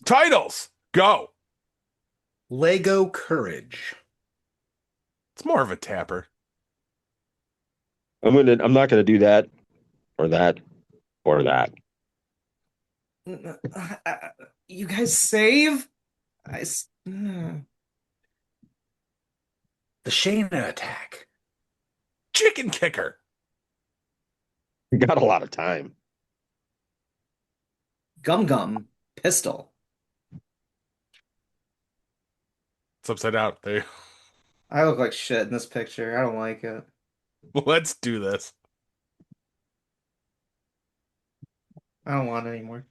Titles, go. Lego Courage. It's more of a tapper. I'm not gonna do that or that or that. You guys save? The Shana attack. Chicken kicker. You got a lot of time. Gum Gum Pistol. It's upside down. There. I look like shit in this picture. I don't like it. Let's do this. I don't want it anymore.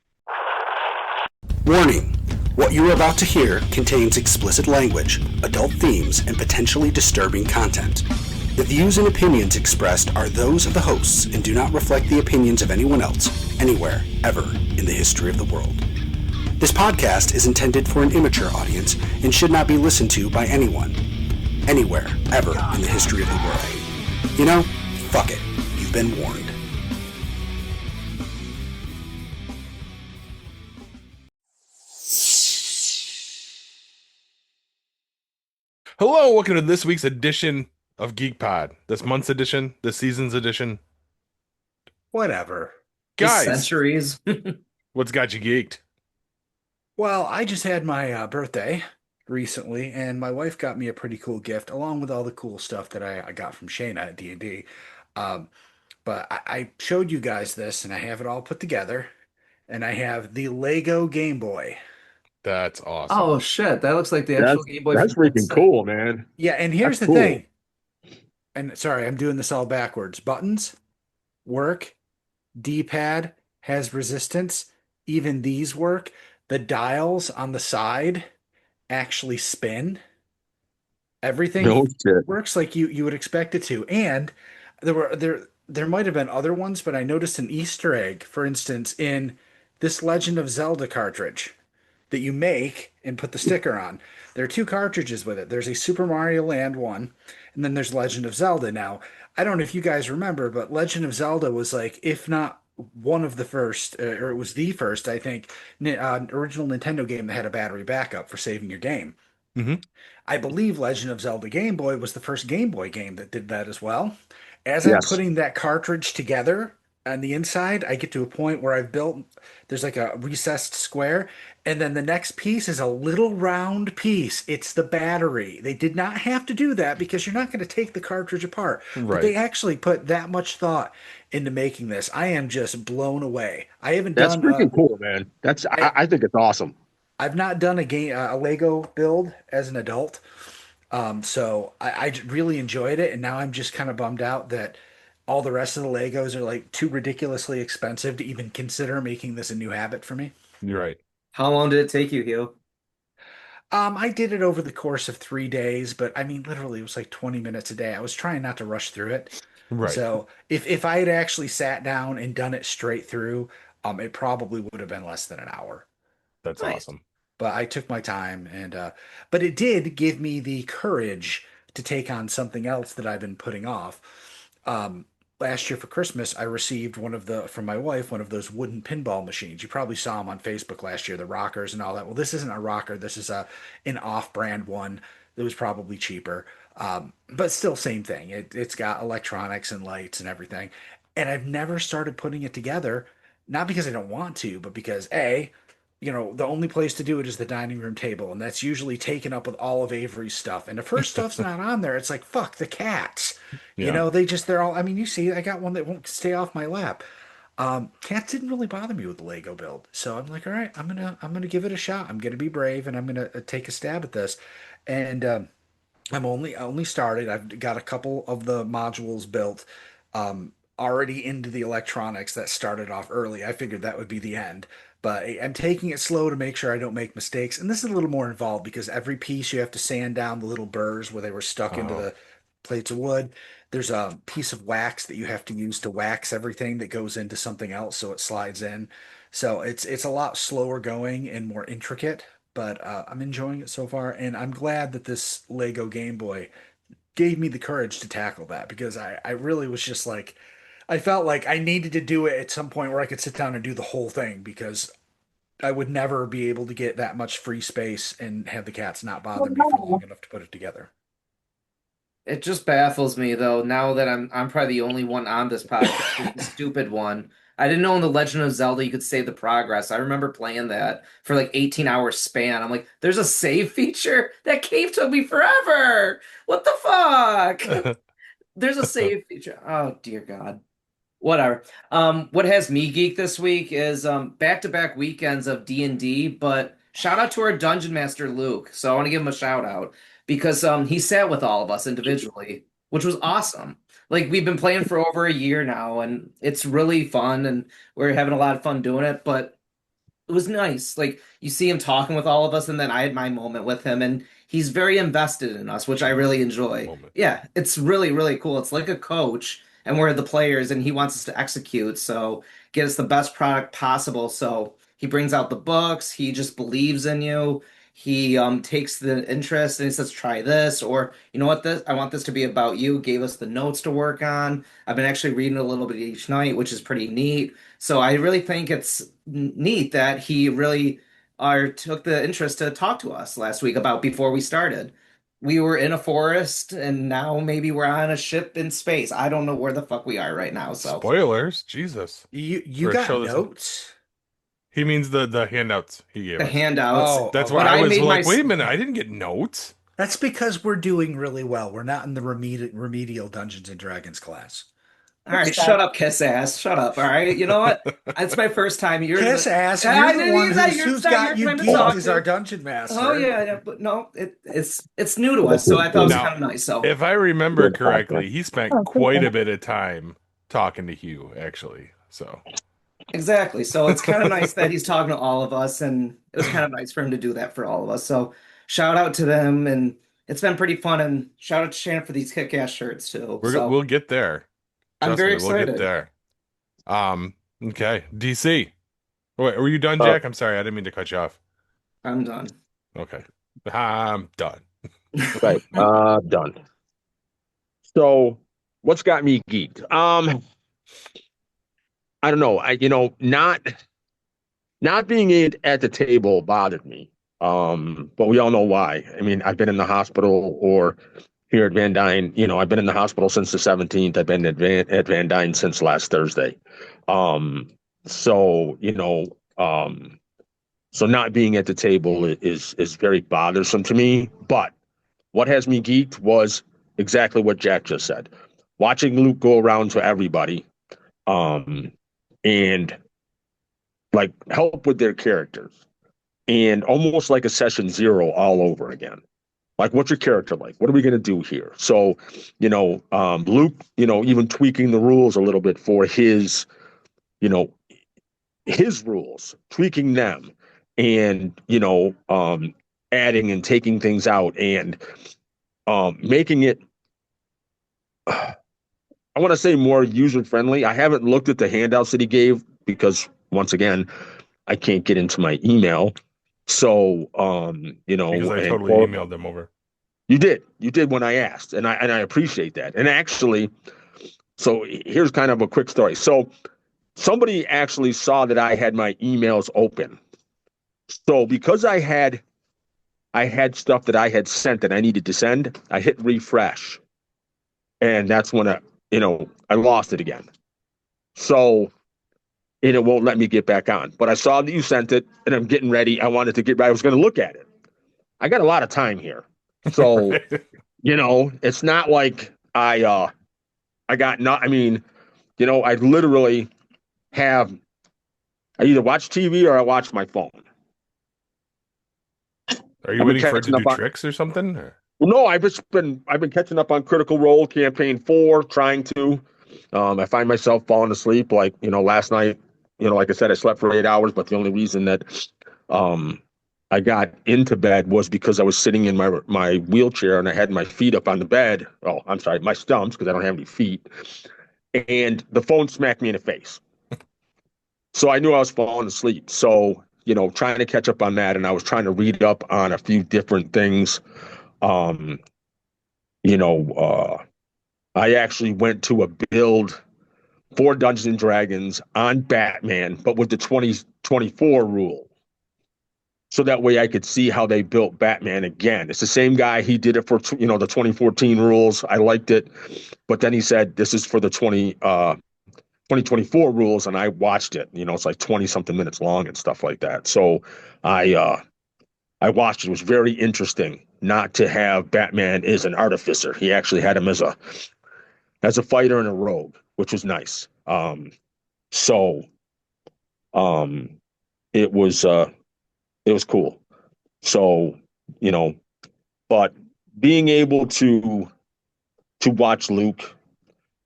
Warning. What you are about to hear contains explicit language, adult themes, and potentially disturbing content. The views and opinions expressed are those of the hosts and do not reflect the opinions of anyone else, anywhere, ever, in the history of the world. This podcast is intended for an immature audience and should not be listened to by anyone, anywhere, ever, in the history of the world. You know, fuck it. You've been warned. Hello, welcome to this week's edition of Geek Pod. This month's edition, this season's edition. Whatever. Guys, Centuries. what's got you geeked? Well, I just had my birthday recently, and my wife got me a pretty cool gift, along with all the cool stuff that I got from Shana at D&D. Um, but I showed you guys this, and I have it all put together, and I have the Lego Game Boy. That's awesome. Oh shit, that looks like the actual That's Game Boy. that's freaking cool, man. Yeah, and here's That's the cool. thing. And sorry, I'm doing this all backwards. Buttons work. D-pad has resistance. Even these work. The dials on the side actually spin. Everything No shit. works like you would expect it to. And there might have been other ones, but I noticed an Easter egg, for instance, in this Legend of Zelda cartridge that you make and put the sticker on. There are two cartridges with it. There's a Super Mario Land one, and then there's Legend of Zelda. Now, I don't know if you guys remember, but Legend of Zelda was like, if not one of the first, or it was the first, I think, original Nintendo game that had a battery backup for saving your game. Mm-hmm. I believe Legend of Zelda Game Boy was the first Game Boy game that did that as well. As I'm Yes. putting that cartridge together on the inside, I get to a point where I've built, there's like a recessed square, and then the next piece is a little round piece. It's the battery. They did not have to do that because you're not going to take the cartridge apart. But they Right. actually put that much thought into making this. I am just blown away. I haven't That's done freaking cool, man. I think it's awesome. I've not done a Lego build as an adult. So I really enjoyed it, and now I'm just kind of bummed out that all the rest of the Legos are like too ridiculously expensive to even consider making this a new habit for me. You're right. How long did it take you, Hugh? I did it over the course of 3 days, but I mean, literally, it was like 20 minutes a day. I was trying not to rush through it. Right. So if I had actually sat down and done it straight through, it probably would have been less than an hour. That's Nice. awesome. But I took my time, and but it did give me the courage to take on something else that I've been putting off. Last year for Christmas, I received from my wife, one of those wooden pinball machines. You probably saw them on Facebook last year, the rockers and all that. Well, this isn't a rocker. This is an off-brand one that was probably cheaper. But still same thing. It's got electronics and lights and everything. And I've never started putting it together, not because I don't want to, but because A, the only place to do it is the dining room table, and that's usually taken up with all of Avery's stuff. And if her stuff's not on there, it's like, fuck the cats. Yeah. They're all, I mean, you see, I got one that won't stay off my lap. Cats didn't really bother me with the Lego build. So I'm like, all right, I'm gonna give it a shot. I'm gonna be brave and I'm gonna take a stab at this. And I only started. I've got a couple of the modules built, already into the electronics that started off early. I figured that would be the end, but I'm taking it slow to make sure I don't make mistakes. And this is a little more involved because every piece you have to sand down the little burrs where they were stuck into Oh, the plates of wood. There's a piece of wax that you have to use to wax everything that goes into something else so it slides in. So it's a lot slower going and more intricate, but I'm enjoying it so far, and I'm glad that this Lego Game Boy gave me the courage to tackle that because I really was just like, I felt like I needed to do it at some point where I could sit down and do the whole thing because I would never be able to get that much free space and have the cats not bother me for long enough to put it together. It just baffles me though, now that I'm probably the only one on this podcast, the stupid one. I didn't know in the Legend of Zelda you could save the progress. I remember playing that for like 18-hour span. I'm like, there's a save feature? That cave took me forever. What the fuck? There's a save feature. Oh dear God. Whatever. What has me geeked this week is back-to-back weekends of D&D, but shout out to our dungeon master Luke. So I want to give him a shout out because he sat with all of us individually, which was awesome. Like we've been playing for over a year now, and it's really fun, and we're having a lot of fun doing it. But it was nice. Like you see him talking with all of us, and then I had my moment with him, and he's very invested in us, which I really enjoy. Moment. Yeah, it's really, really cool. It's like a coach, and we're the players, and he wants us to execute. So get us the best product possible. So he brings out the books, he just believes in you. He takes the interest and he says, try this, or you know what, this I want this to be about you. Gave us the notes to work on. I've been actually reading a little bit each night, which is pretty neat. So I really think it's neat that he really took the interest to talk to us last week about before we started. We were in a forest and now maybe we're on a ship in space. I don't know where the fuck we are right now. So Spoilers, Jesus. You For a got show that's- notes? He means the handouts he gave the us. handouts. Oh, That's okay. why But I I was made like, my- wait a minute, I didn't get notes. That's because we're doing really well. We're not in the remedial Dungeons and Dragons class. All right, shut up, kiss ass. Shut up. All right. You know what? It's my first time. You're Kiss the, ass, I you're the didn't one use that. who's Not got you your time to talk geeked as to. our dungeon master. Oh yeah, but no, it's new to us, so I thought it was Now, kind of nice. So If I remember Good correctly, podcast. he spent quite a bit of time talking to Hugh, actually. So exactly. So it's kind of nice that he's talking to all of us, and it was kind of nice for him to do that for all of us. So shout out to them, and it's been pretty fun. And shout out to Shana for these kick-ass shirts too. So we'll get there. I'm Trust very me, we'll get excited. there. Okay. DC. Wait, were you done, Uh, Jack? I'm sorry, I didn't mean to cut you off. I'm done. Okay. I'm done. Right. Done. So what's got me geeked? I don't know. Not being at the table bothered me. But we all know why. I mean, I've been in the hospital or here at Van Dyne. I've been in the hospital since the 17th. I've been at Van Dyne since last Thursday. So, so not being at the table is very bothersome to me. But what has me geeked was exactly what Jack just said. Watching Luke go around to everybody, and like help with their characters, and almost like a session zero all over again. Like, what's your character like? What are we going to do here? So, Luke, even tweaking the rules a little bit for you know, his rules, tweaking them, and adding and taking things out, and making it. I want to say more user friendly. I haven't looked at the handouts that he gave because once again, I can't get into my email. So, Because I and totally emailed them over. you did when I asked, and I appreciate that. And actually, so here's kind of a quick story. So somebody actually saw that I had my emails open. So because I had stuff that I had sent that I needed to send, I hit refresh, and that's when I lost it again. So, and it won't let me get back on. But I saw that you sent it, and I'm getting ready. I wanted to get ready. I was going to look at it. I got a lot of time here. So, it's not like I got not, I mean, I literally I either watch TV or I watch my phone. Are you I've been waiting for it to catching do up on- tricks or something? Or- Well, no, I've been catching up on Critical Role Campaign 4, trying to. I find myself falling asleep. Like, last night, like I said, I slept for 8 hours, but the only reason that I got into bed was because I was sitting in my wheelchair and I had my feet up on the bed. Oh, I'm sorry, my stumps, because I don't have any feet. And the phone smacked me in the face. So I knew I was falling asleep. So, trying to catch up on that. And I was trying to read up on a few different things. I actually went to a build for Dungeons and Dragons on Batman, but with the 2024 rule. so that way I could see how they built Batman again. It's the same guy. He did it for the 2014 rules. I liked it, but then he said this is for the 2024 rules, and I watched it. It's like 20 something minutes long and stuff like that. So I watched it. It was very interesting not to have Batman as an artificer. He actually had him as a fighter and a rogue, which was nice. So it was cool. So, but being able to watch Luke,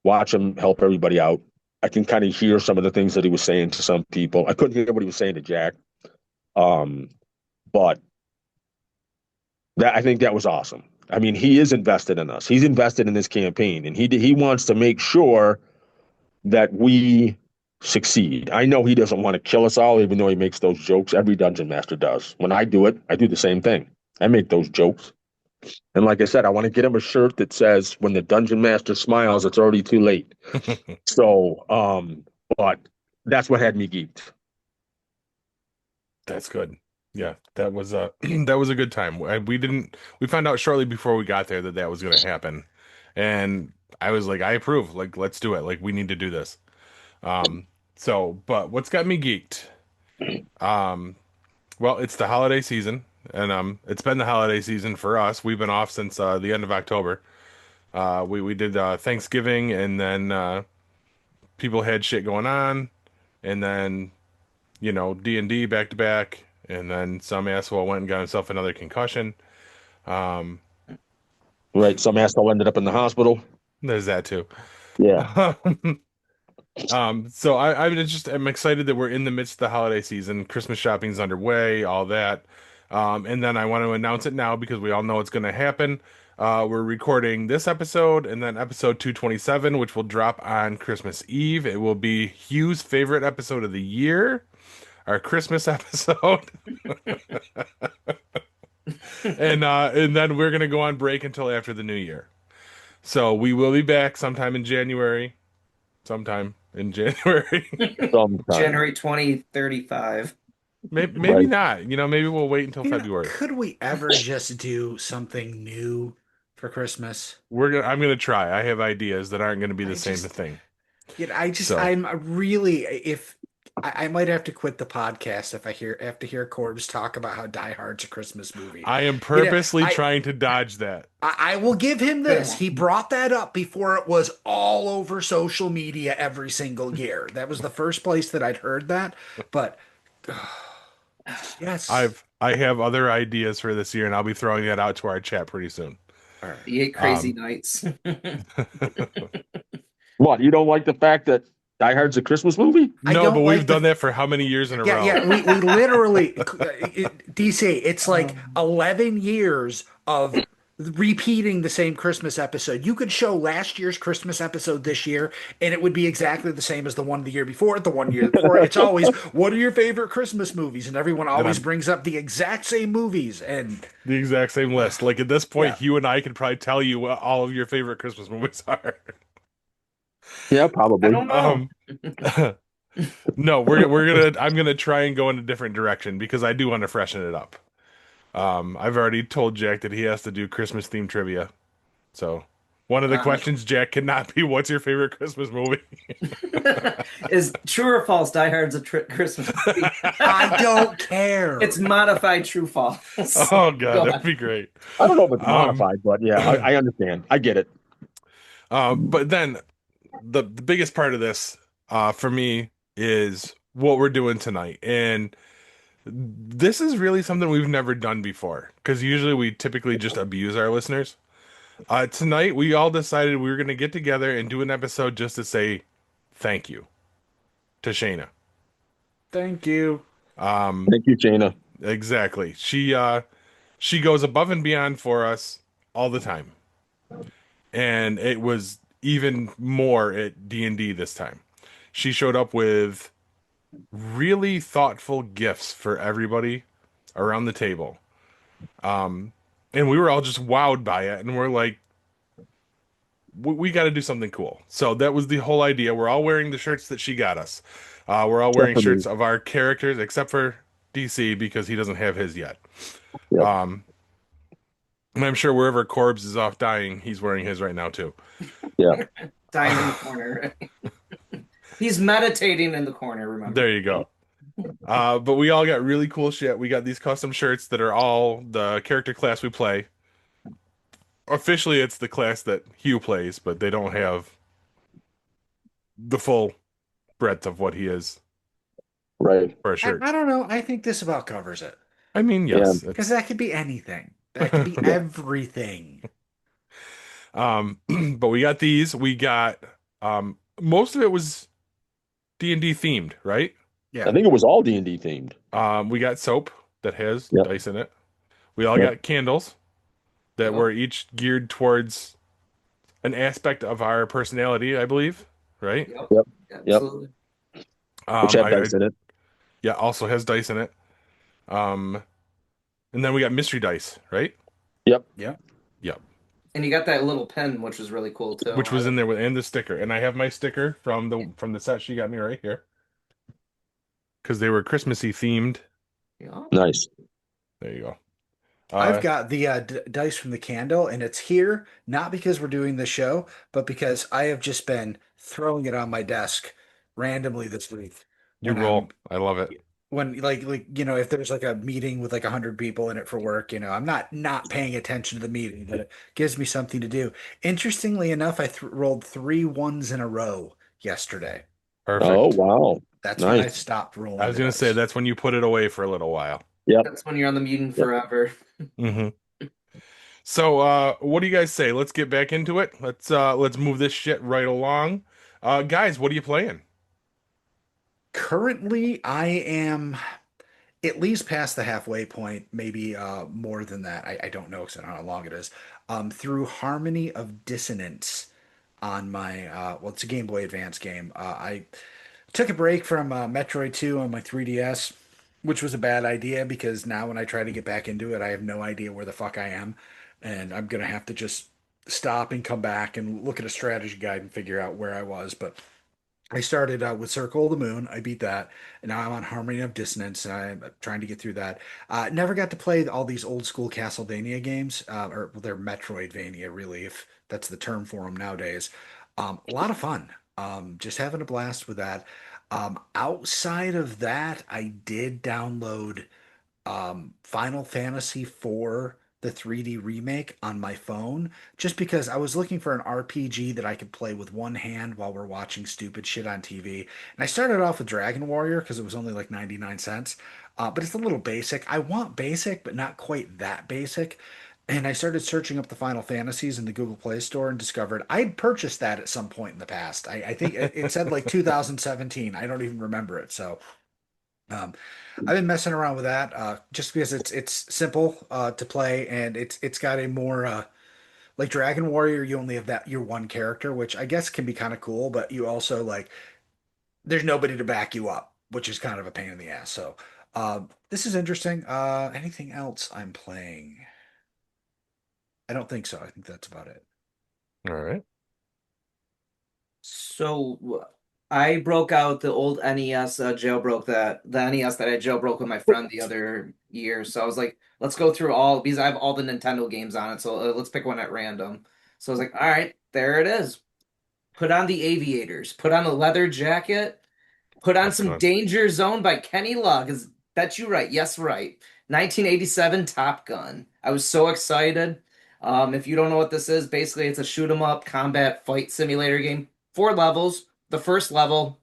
watch him help everybody out, I can kind of hear some of the things that he was saying to some people. I couldn't hear what he was saying to Jack. But I think that was awesome. I mean, he is invested in us. He's invested in this campaign, and he wants to make sure that we succeed. I know he doesn't want to kill us all, even though he makes those jokes. Every dungeon master does. When I do it, I do the same thing. I make those jokes. And like I said, I want to get him a shirt that says, when the dungeon master smiles, it's already too late. So, but that's what had me geeked. That's good. Yeah, that was a that was a good time. We found out shortly before we got there that was going to happen. And I was like, I approve. Like, let's do it. Like, we need to do this. But what's got me geeked? Well, it's the holiday season, and it's been the holiday season for us. We've been off since the end of October. We did Thanksgiving, and then people had shit going on, and then D&D back to back, and then some asshole went and got himself another concussion. Right, some asshole ended up in the hospital. There's that too. Yeah. So I'm excited that we're in the midst of the holiday season. Christmas shopping's underway, all that. And then I want to announce it now because we all know it's going to happen. We're recording this episode and then episode 227, which will drop on Christmas Eve. It will be Hugh's favorite episode of the year, our Christmas episode. And then we're going to go on break until after the new year. So we will be back sometime in January. Sometime in January. January 2035. Maybe Right. not. Maybe we'll wait until February. Could we ever just do something new for Christmas? I'm gonna try. I have ideas that aren't gonna be the same just- thing. I'm really, if I might have to quit the podcast if I have to hear Corbs talk about how Die Hard's a Christmas movie. I am purposely trying to dodge that. I will give him this. He brought that up before it was all over social media every single year. That was the first place that I'd heard that. But yes, I have other ideas for this year, and I'll be throwing that out to our chat pretty soon. all right. The 8 Crazy Nights. What, you don't like the fact that Die Hard's a Christmas movie? I No, don't but we've like done that for how many years in a row? Yeah, we literally, DC, it's like 11 years of repeating the same Christmas episode. You could show last year's Christmas episode this year, and it would be exactly the same as the one the year before, the one year before. It's always, what are your favorite Christmas movies? And everyone always brings up the exact same movies. And The exact same list. Like at this point, Hugh and I could probably tell you what all of your favorite Christmas movies are. Yeah, probably. I don't know. No, I'm gonna try and go in a different direction because I do want to freshen it up. I've already told Jack that he has to do Christmas themed trivia. So one of the questions, Jack, cannot be what's your favorite Christmas movie? Is true or false? Die Hard's a Christmas movie. I don't care. It's modified true false. Oh god, that'd be great. I don't know if it's modified, but yeah, I understand. I get it. But then the biggest part of this for me is what we're doing tonight. And this is really something we've never done before because usually we typically just abuse our listeners. Tonight, we all decided we were going to get together and do an episode just to say thank you to Shana. Thank you. Thank you, Shana. Exactly. She goes above and beyond for us all the time. And it was even more at D&D this time. She showed up with really thoughtful gifts for everybody around the table. And we were all just wowed by it. And we're like, we got to do something cool. So that was the whole idea. We're all wearing the shirts that she got us. We're all wearing shirts of our characters, except for DC because he doesn't have his yet. Yep. Um, and I'm sure wherever Corbs is off dying, he's wearing his right now too. Yeah. Dying in the corner. He's meditating in the corner, remember? There you go. But we all got really cool shit. We got these custom shirts that are all the character class we play. Officially, it's the class that Hugh plays, but they don't have the full breadth of what he is Right. for a I, shirt. I don't know. I think this about covers it. I mean, Yeah. yes, Because it's that could be anything. That could be Yeah. everything. but we got these. We got most of it was D&D themed, right? I Yeah. think it was all D&D themed. We got soap that has Yep. dice in it. We all Yep. got candles that Yep. were each geared towards an aspect of our personality, I believe, right? Yep. Yep. Absolutely. Which have I dice in it. yeah, also has dice in it. Um, and then we got mystery dice, right? Yep. Yeah. Yep. And you got that little pen, which was really cool too. Which was in there with and the sticker. And I have my sticker from the set she got me right here. Because they were Christmassy themed. Yeah. Nice. There you go. I've got the dice from the candle, and it's here not because we're doing the show, but because I have just been throwing it on my desk randomly this week. You When roll. I love it. if there's like a meeting with like 100 people in it for work, I'm not paying attention to the meeting, but it gives me something to do. Interestingly enough, I rolled 3 1s in a row yesterday. Oh, Perfect. wow. That's when I Nice. stopped rolling I was the gonna say dice. that's when you put it away for a little while. Yep. That's when you're on the meeting Yep. forever. hmm So what do you guys say? Let's get back into it. Let's move this shit right along. Guys, what are you playing? Currently, I am at least past the halfway point, maybe more than that. I don't know because I don't know how long it is. Through Harmony of Dissonance on my well, it's a Game Boy Advance game. I took a break from Metroid 2 on my 3DS, which was a bad idea because now when I try to get back into it, I have no idea where the fuck I am, and I'm gonna have to just stop and come back and look at a strategy guide and figure out where I was. But I started with Circle of the Moon. I beat that, and now I'm on Harmony of Dissonance, and I'm trying to get through that. Never got to play all these old school Castlevania games, or well, they're Metroidvania, really, if that's the term for them nowadays. A lot of fun. Just having a blast with that. Outside of that, I did download Final Fantasy IV, the 3D remake, on my phone, just because I was looking for an RPG that I could play with one hand while we're watching stupid shit on TV. And I started off with Dragon Warrior because it was only like 99 cents. But it's a little basic. I want basic, but not quite that basic. And I started searching up the Final Fantasies in the Google Play Store and discovered I'd purchased that at some point in the past. I think it said like 2017. I don't even remember it. So um, I've been messing around with that just because it's simple to play, and it's got a more like Dragon Warrior. You only have that your one character, which I guess can be kind of cool, but you also like there's nobody to back you up, which is kind of a pain in the ass. So this is interesting. Anything else I'm playing? I don't think so. I think that's about it. All right. So I broke out the old NES jailbroke that the NES that I jailbroke with my friend the other year. So I was like, let's go through all because I have all the Nintendo games on it. So let's pick one at random. So I was like, all right, there it is. Put on the aviators, put on a leather jacket, put on Top some Gun. Danger Zone by Kenny Lug. Is that you right? Yes, right. 1987 Top Gun. I was so excited. If you don't know what this is, basically it's a shoot 'em up combat fight simulator game. 4 levels. The first level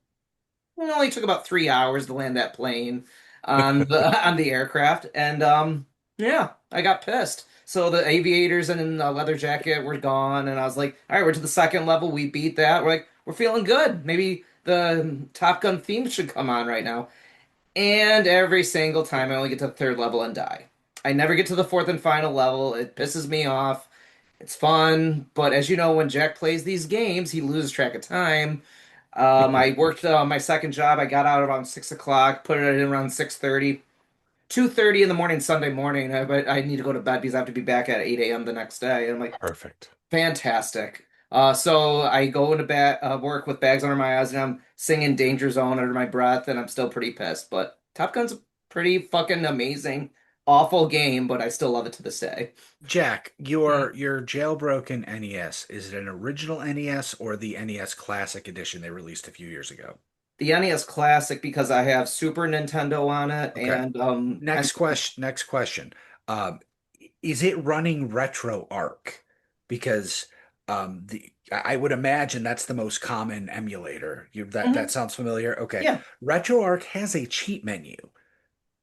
it only took about 3 hours to land that plane on the on the aircraft, and yeah, I got pissed. So the aviators and the leather jacket were gone, and I was like, all right, we're to the second level. We beat that. We're like, we're feeling good. Maybe the Top Gun theme should come on right now. And every single time I only get to the third level and die. I never get to the fourth and final level. It pisses me off. It's fun, but as you know, when Jack plays these games, he loses track of time. I worked my second job. I got out around 6 o'clock, put it in around 6:30, 2:30 in the morning, Sunday morning. But I need to go to bed because I have to be back at 8 a.m. the next day. And I'm like, Perfect. fantastic. So I go into work with bags under my eyes, and I'm singing Danger Zone under my breath, and I'm still pretty pissed. But Top Gun's Pretty fucking amazing. Awful game, but I still love it to this day. Jack, Hmm. your jailbroken NES, is it an original NES or the NES Classic Edition they released a few years ago? The NES Classic because I have Super Nintendo on it Okay. and Next question. Next question. Um, is it running RetroArch? Because I would imagine that's the most common emulator. That Mhm. sounds familiar. Okay. Yeah. RetroArch has a cheat menu.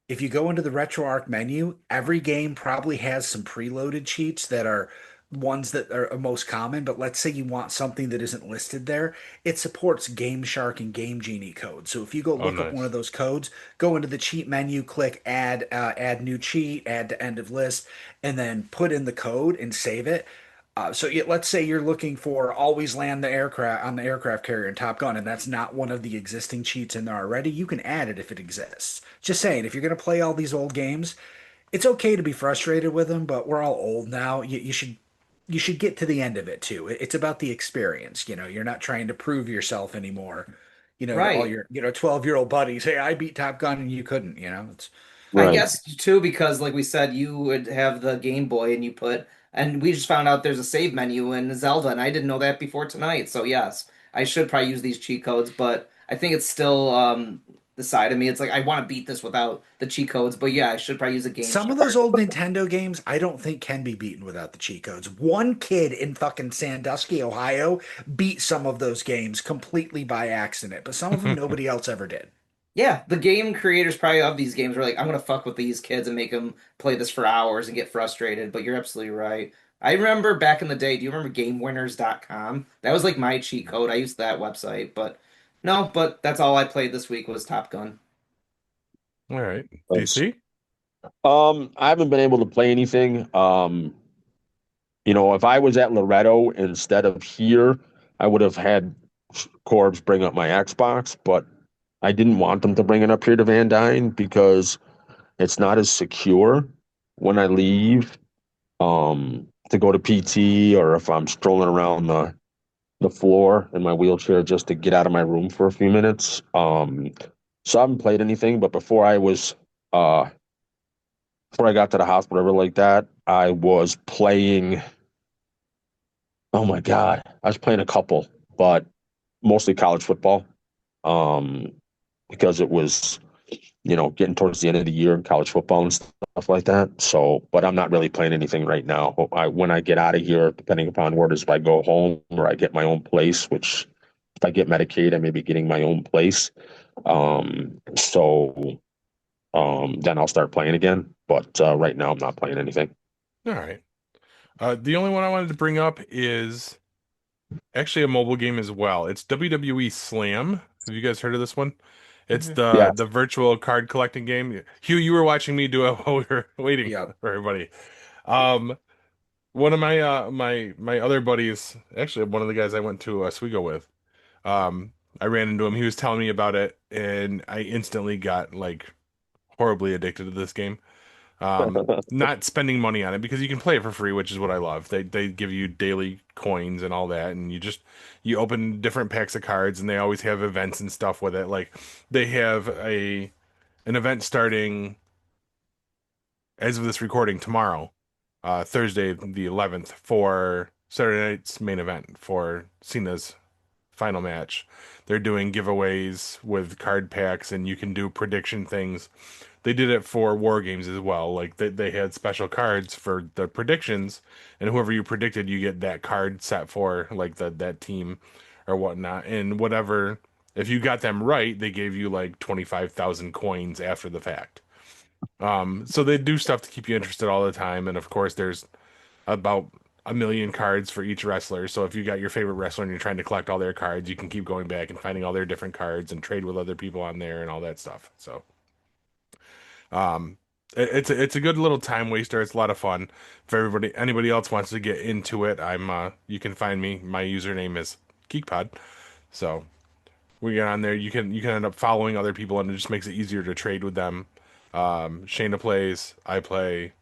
If you go into the RetroArch menu, every game probably has some preloaded cheats that are ones that are most common. But let's say you want something that isn't listed there, it supports Game Shark and Game Genie code. So if you go Oh, look up one of nice. those codes, go into the cheat menu, click add new cheat, add to end of list, and then put in the code and save it. Let's say you're looking for always land the aircraft on the aircraft carrier in Top Gun, and that's not one of the existing cheats in there already. You can add it if it exists. Just saying, if you're going to play all these old games, it's okay to be frustrated with them, but we're all old now. You should get to the end of it too. It's about the experience. You know, you're not trying to prove yourself anymore. You know, to all Right. your 12-year-old buddies. Hey, I beat Top Gun and you couldn't. You know, it's I Right. guess too, because like we said, you would have the Game Boy and you put, and we just found out there's a save menu in Zelda, and I didn't know that before tonight. So yes, I should probably use these cheat codes, but I think it's still the side of me. It's like I want to beat this without the cheat codes, but yeah, I should probably use a Game some of Shark. those old Nintendo games I don't think can be beaten without the cheat codes. One kid in fucking Sandusky, Ohio, beat some of those games completely by accident, but some of them nobody else ever did. Yeah, the game creators probably of these games were like, I'm gonna fuck with these kids and make them play this for hours and get frustrated. But you're absolutely right. I remember back in the day, do you remember GameWinners.com? That was like my cheat code. I used that website, but no, but that's all I played this week was Top Gun. All right. Thanks. DC? I haven't been able to play anything. If I was at Loretto instead of here, I would have had Corbs bring up my Xbox, but I didn't want them to bring it up here to Van Dyne because it's not as secure when I leave to go to PT or if I'm strolling around the floor in my wheelchair just to get out of my room for a few minutes. So I haven't played anything, but uh before I got to the hospital or like that, I was playing. Oh my God, I was playing a couple, but mostly college football. Um, because it was getting towards the end of the year in college football and stuff like that. So, but I'm not really playing anything right now. When I get out of here, depending upon where it is, if I go home or I get my own place, which if I get Medicaid, I may be getting my own place. Then I'll start playing again. But right now, I'm not playing anything. All right. The only one I wanted to bring up is actually a mobile game as well. It's WWE Slam. Have you guys heard of this one? It's Mhm. the Yeah. the virtual card collecting game. Hugh, you were watching me do it while we were waiting Yep. for everybody. Um, One of my other buddies, actually one of the guys I went to Oswego with, I ran into him. He was telling me about it, and I instantly got like horribly addicted to this game. Not spending money on it because you can play it for free, which is what I love. They give you daily coins and all that, and you open different packs of cards, and they always have events and stuff with it. Like they have an event starting as of this recording tomorrow, Thursday the 11th, for Saturday night's main event for Cena's final match. They're doing giveaways with card packs, and you can do prediction things. They did it for war games as well. Like they had special cards for the predictions, and whoever you predicted, you get that card set for like that team or whatnot. And whatever, if you got them right, they gave you like 25,000 coins after the fact. So they do stuff to keep you interested all the time. And of course, there's about a million cards for each wrestler. So if you got your favorite wrestler and you're trying to collect all their cards, you can keep going back and finding all their different cards and trade with other people on there and all that stuff. So um, it's a good little time waster. It's a lot of fun. If anybody else wants to get into it, you can find me. My username is GeekPod. So we get on there. You can end up following other people, and it just makes it easier to trade with them. Shana plays, I play,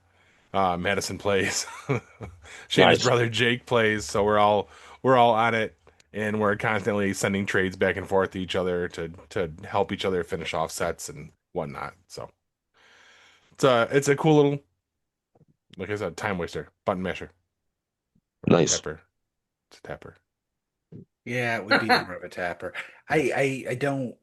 Madison plays, Shana's Nice. brother Jake plays. So we're all on it, and we're constantly sending trades back and forth to each other to help each other finish off sets and whatnot. So. It's a cool little, like I said, time waster, button masher, Nice. tapper. It's a tapper. Yeah, it would be more of a tapper. I don't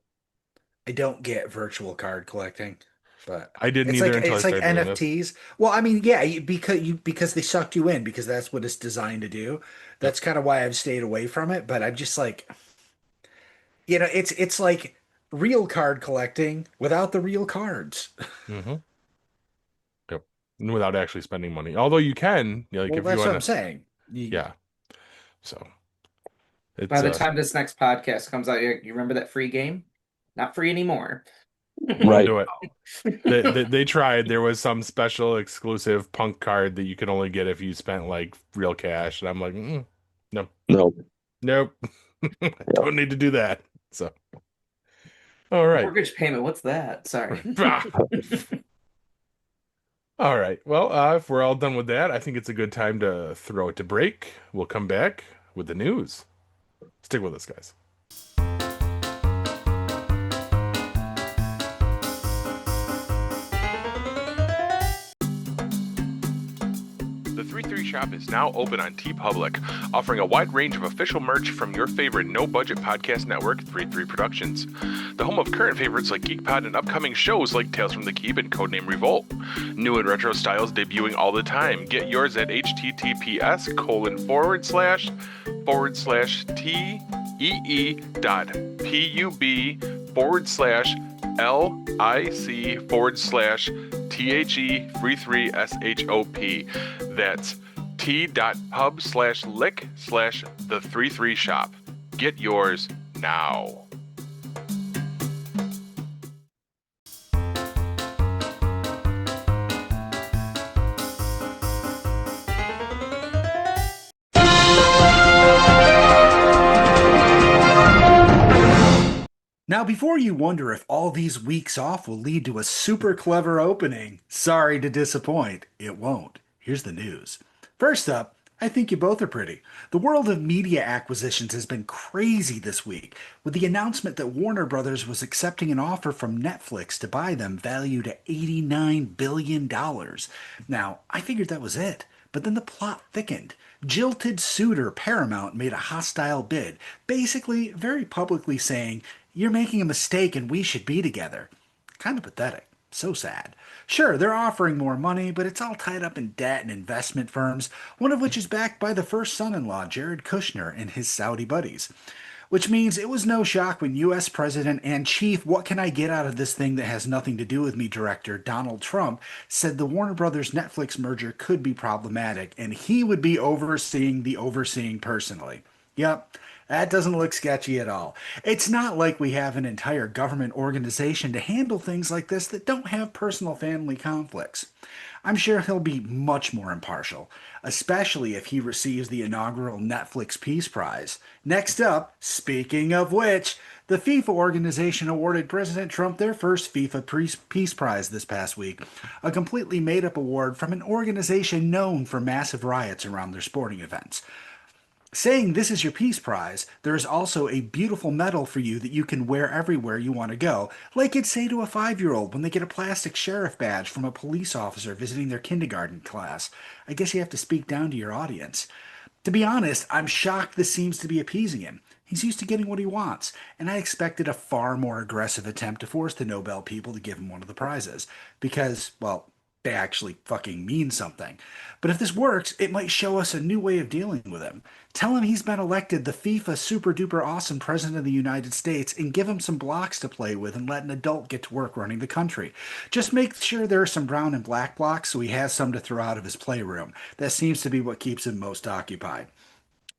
get virtual card collecting, but I didn't it's either like until I it's like started doing this. NFTs. Well, I mean, yeah, because they sucked you in because that's what it's designed to do. Yep. That's kind of why I've stayed away from it. But I'm just like, it's like real card collecting without the real cards. Mm-hmm. Yep. And without actually spending money. Although you can, like Well, if you that's what want I'm to, saying. yeah. So By it's the time this next podcast comes out, you remember that free game? Not free anymore. won't Right. do it. They tried. There was some special exclusive punk card that you could only get if you spent like real cash, and I'm like, no, No. nope, I don't need to do that. So, all right, Mortgage payment, what's that? Sorry. Ah. All right. Well, if we're all done with that, I think it's a good time to throw it to break. We'll come back with the news. Stick with us, guys. The 3-3 shop is now open on TeePublic, offering a wide range of official merch from your favorite no-budget podcast network, 3-3 Productions. The home of current favorites like GeekPod and upcoming shows like Tales from the Keep and Codename Revolt. New and retro styles debuting all the time. Get yours at https://tee.lic/the3shop. That's t.pub/lick/the33shop. Get yours now. Now, before you wonder if all these weeks off will lead to a super clever opening, sorry to disappoint, it won't. Here's the news. First up, I think you both are pretty. The world of media acquisitions has been crazy this week, with the announcement that Warner Brothers was accepting an offer from Netflix to buy them valued at $89 billion. Now, I figured that was it, but then the plot thickened. Jilted suitor Paramount made a hostile bid, basically very publicly saying, "You're making a mistake and we should be together." Kind of pathetic. So sad. Sure, they're offering more money, but it's all tied up in debt and investment firms, one of which is backed by the first son-in-law, Jared Kushner, and his Saudi buddies. Which means it was no shock when U.S. President and Chief What Can I Get Out of This Thing That Has Nothing to Do With Me director Donald Trump said the Warner Brothers Netflix merger could be problematic, and he would be overseeing the overseeing personally. Yep, that doesn't look sketchy at all. It's not like we have an entire government organization to handle things like this that don't have personal family conflicts. I'm sure he'll be much more impartial, especially if he receives the inaugural Netflix Peace Prize. Next up, speaking of which, the FIFA organization awarded President Trump their first FIFA Peace Prize this past week, a completely made up award from an organization known for massive riots around their sporting events. Saying this is your Peace Prize, there is also a beautiful medal for you that you can wear everywhere you want to go, like you'd say to a 5-year-old when they get a plastic sheriff badge from a police officer visiting their kindergarten class. I guess you have to speak down to your audience. To be honest, I'm shocked this seems to be appeasing him. He's used to getting what he wants, and I expected a far more aggressive attempt to force the Nobel people to give him one of the prizes, because, well, they actually fucking mean something. But if this works, it might show us a new way of dealing with him. Tell him he's been elected the FIFA super duper awesome president of the United States and give him some blocks to play with and let an adult get to work running the country. Just make sure there are some brown and black blocks so he has some to throw out of his playroom. That seems to be what keeps him most occupied.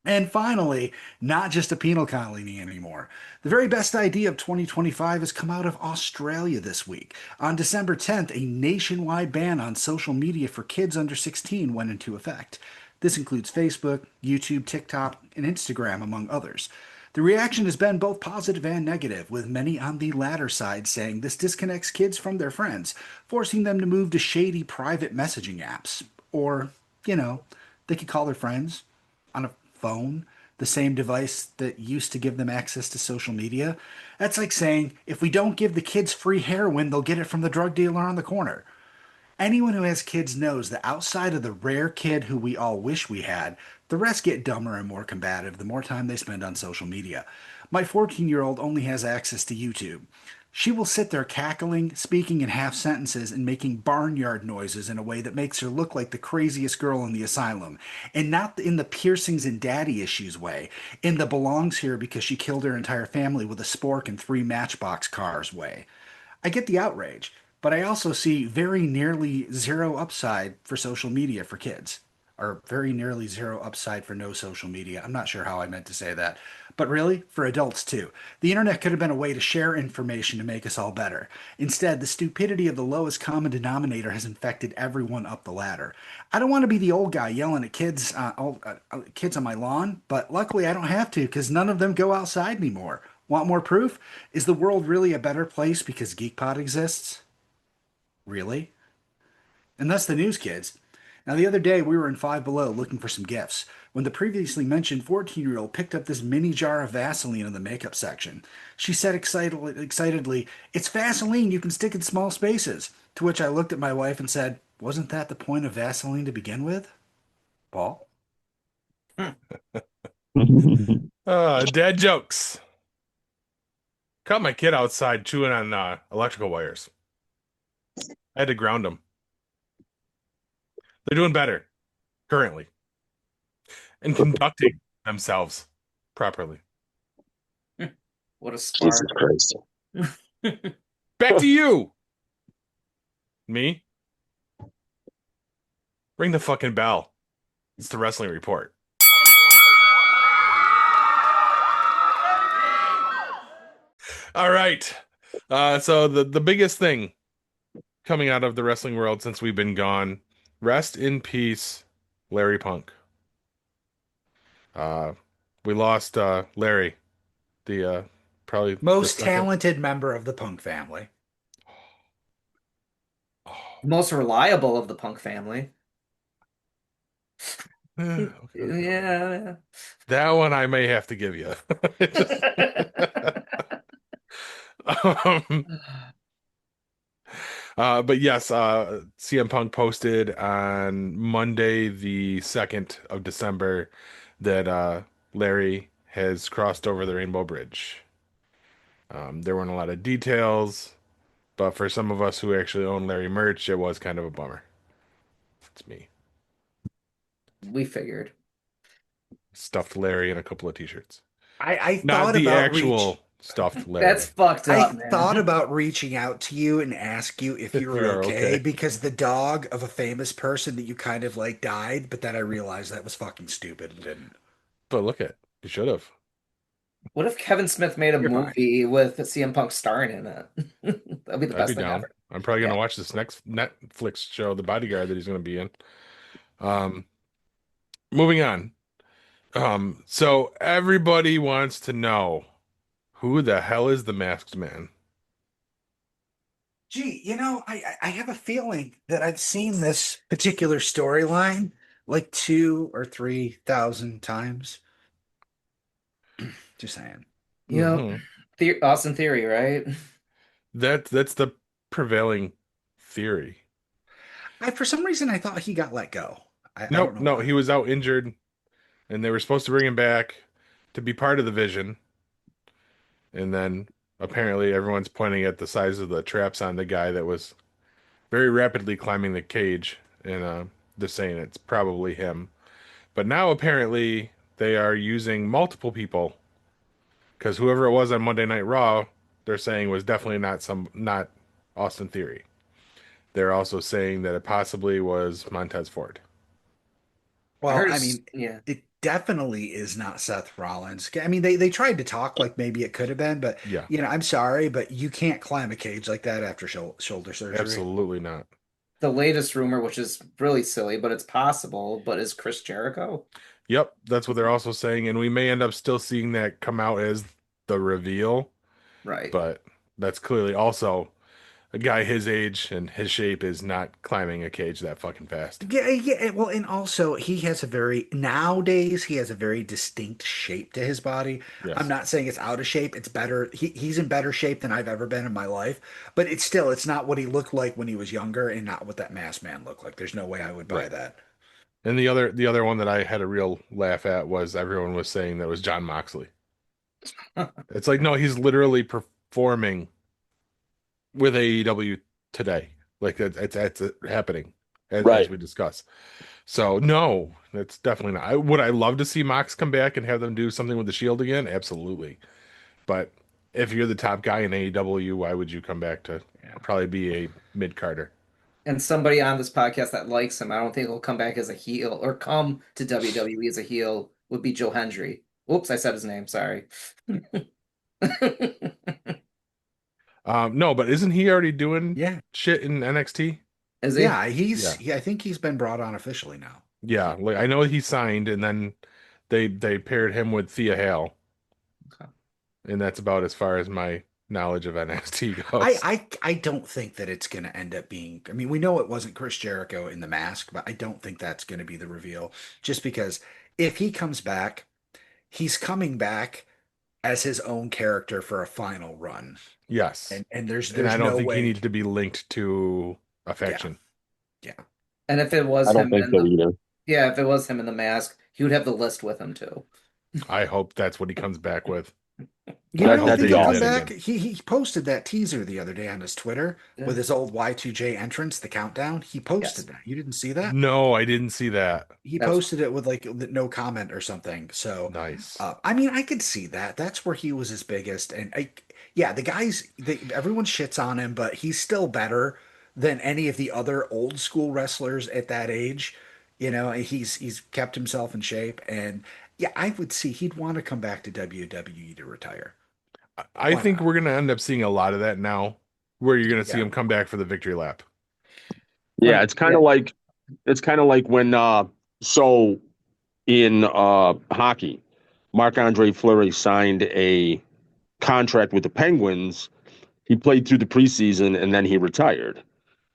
And finally, not just a penal colony anymore. The very best idea of 2025 has come out of Australia this week. On December 10th, a nationwide ban on social media for kids under 16 went into effect. This includes Facebook, YouTube, TikTok, and Instagram, among others. The reaction has been both positive and negative, with many on the latter side saying this disconnects kids from their friends, forcing them to move to shady private messaging apps. Or, they could call their friends on a phone, the same device that used to give them access to social media. That's like saying, if we don't give the kids free heroin, they'll get it from the drug dealer on the corner. Anyone who has kids knows that outside of the rare kid who we all wish we had, the rest get dumber and more combative the more time they spend on social media. My 14-year-old only has access to YouTube. She will sit there cackling, speaking in half sentences, and making barnyard noises in a way that makes her look like the craziest girl in the asylum. And not in the piercings and daddy issues way, in the belongs here because she killed her entire family with a spork and 3 matchbox cars way. I get the outrage, but I also see very nearly zero upside for social media for kids, or very nearly zero upside for no social media. I'm not sure how I meant to say that, but really, for adults too. The internet could have been a way to share information to make us all better. Instead, the stupidity of the lowest common denominator has infected everyone up the ladder. I don't want to be the old guy yelling at kids on my lawn, but luckily I don't have to because none of them go outside anymore. Want more proof? Is the world really a better place because GeekPod exists? Really? And that's the news, kids. Now, the other day we were in Five Below looking for some gifts when the previously mentioned 14-year-old picked up this mini jar of Vaseline in the makeup section. She said excitedly, "It's Vaseline, you can stick in small spaces." To which I looked at my wife and said, "Wasn't that the point of Vaseline to begin with?" Paul? Dad jokes. Caught my kid outside chewing on electrical wires. I had to ground them. They're doing better currently and conducting themselves properly. What a spark. Jesus Christ. Back to you. Me? Ring the fucking bell. It's the Wrestling Report. All right. So the biggest thing coming out of the wrestling world since we've been gone, rest in peace, Larry Punk. We lost Larry, the probably the Most second. talented member of the Punk family. Most reliable of the Punk family. Okay. Yeah. That one I may have to give you. um, but yes, CM Punk posted on Monday, the 2nd of December, that Larry has crossed over the Rainbow Bridge. There weren't a lot of details, but for some of us who actually own Larry merch, it was kind of a bummer. It's me. We figured. Stuffed Larry in a couple of t-shirts. I Not thought the about actual stuffed Larry. That's fucked I up, man. thought about reaching out to you and ask you if you If were you are okay, okay. because the dog of a famous person that you kind of like died, but then I realized that was fucking stupid and didn't. But look at, you should have. What if Kevin Smith made a You're fine. movie with CM Punk starring in it? That'd be the I'd best be thing down. ever. I'm probably gonna Yeah. watch this next Netflix show, The Bodyguard, that he's gonna be in. Um, moving on. So everybody wants to know who the hell is the Masked Man? Gee, I have a feeling that I've seen this particular storyline like 2 or 3 thousand times. Just saying. Yep. Hmm. Austin Theory, right? That's the prevailing theory. For some reason, I thought he got let go. I don't Nope, know no, why. he was out injured, and they were supposed to bring him back to be part of the Vision, and then apparently everyone's pointing at the size of the traps on the guy that was very rapidly climbing the cage, and they're saying it's probably him. But now apparently they are using multiple people because whoever it was on Monday Night Raw, they're saying was definitely not Austin Theory. They're also saying that it possibly was Montez Ford. I Well, heard I it's mean, yeah. it definitely is not Seth Rollins. I mean, they tried to talk like maybe it could have been, but Yeah, I'm sorry, but you can't climb a cage like that after shoulder surgery. absolutely not. The latest rumor, which is really silly, but it's possible, but is Chris Jericho? Yep, that's what they're also saying, and we may end up still seeing that come out as the reveal, Right. but that's clearly also a guy his age and his shape is not climbing a cage that fucking fast. Yeah, yeah. Well, and also nowadays he has a very distinct shape to his body. I'm Yes. not saying it's out of shape. It's better. He's in better shape than I've ever been in my life. But it's not what he looked like when he was younger, and not what that masked man looked like. There's no way I would buy Right. that. And the other one that I had a real laugh at was everyone was saying that was John Moxley. It's like, no, he's literally performing with AEW today. Like it's happening as Right. we discuss. So no, that's definitely not. Would I love to see Mox come back and have them do something with the Shield again? Absolutely. But if you're the top guy in AEW, why would you come back to Yeah. probably be a mid Carter? And somebody on this podcast that likes him, I don't think he'll come back as a heel or come to WWE as a heel, would be Joe Hendry. Whoops, I said his name. Sorry. No, but isn't he already doing Yeah. shit in NXT? Is he? Yeah. Yeah. I think he's been brought on officially now. Yeah, like I know he signed, and then they paired him with Thea Hale, Okay. and that's about as far as my knowledge of NXT I goes. I don't think that it's going to end up being. I mean, we know it wasn't Chris Jericho in the mask, but I don't think that's going to be the reveal. Just because if he comes back, he's coming back as his own character for a final run, Yes, and there's and I don't no think he way. needs to be linked to a Yeah, faction. yeah. And if it I was don't him think in so the either. yeah, if it was him in the mask, he would have the list with him too. I hope that's what he comes back with. I I don't hope That'd they think be he'll do come that awesome. back. again. He posted that teaser the other day on his Twitter Yeah. with his old Y2J entrance, the countdown. He posted Yes. that. You didn't see that? No, I didn't see that. He That's posted it with like no comment or something. So, Nice. I mean, I could see that. That's where he was his biggest. And yeah, everyone shits on him, but he's still better than any of the other old school wrestlers at that age. He's kept himself in shape, and yeah, I would see he'd want to come back to WWE to retire. I Why think not? we're gonna end up seeing a lot of that now, where you're gonna see Yeah, him come back for the victory lap. Yeah, it's kind yeah. of like when so in hockey, Marc-Andre Fleury signed a contract with the Penguins. He played through the preseason and then he retired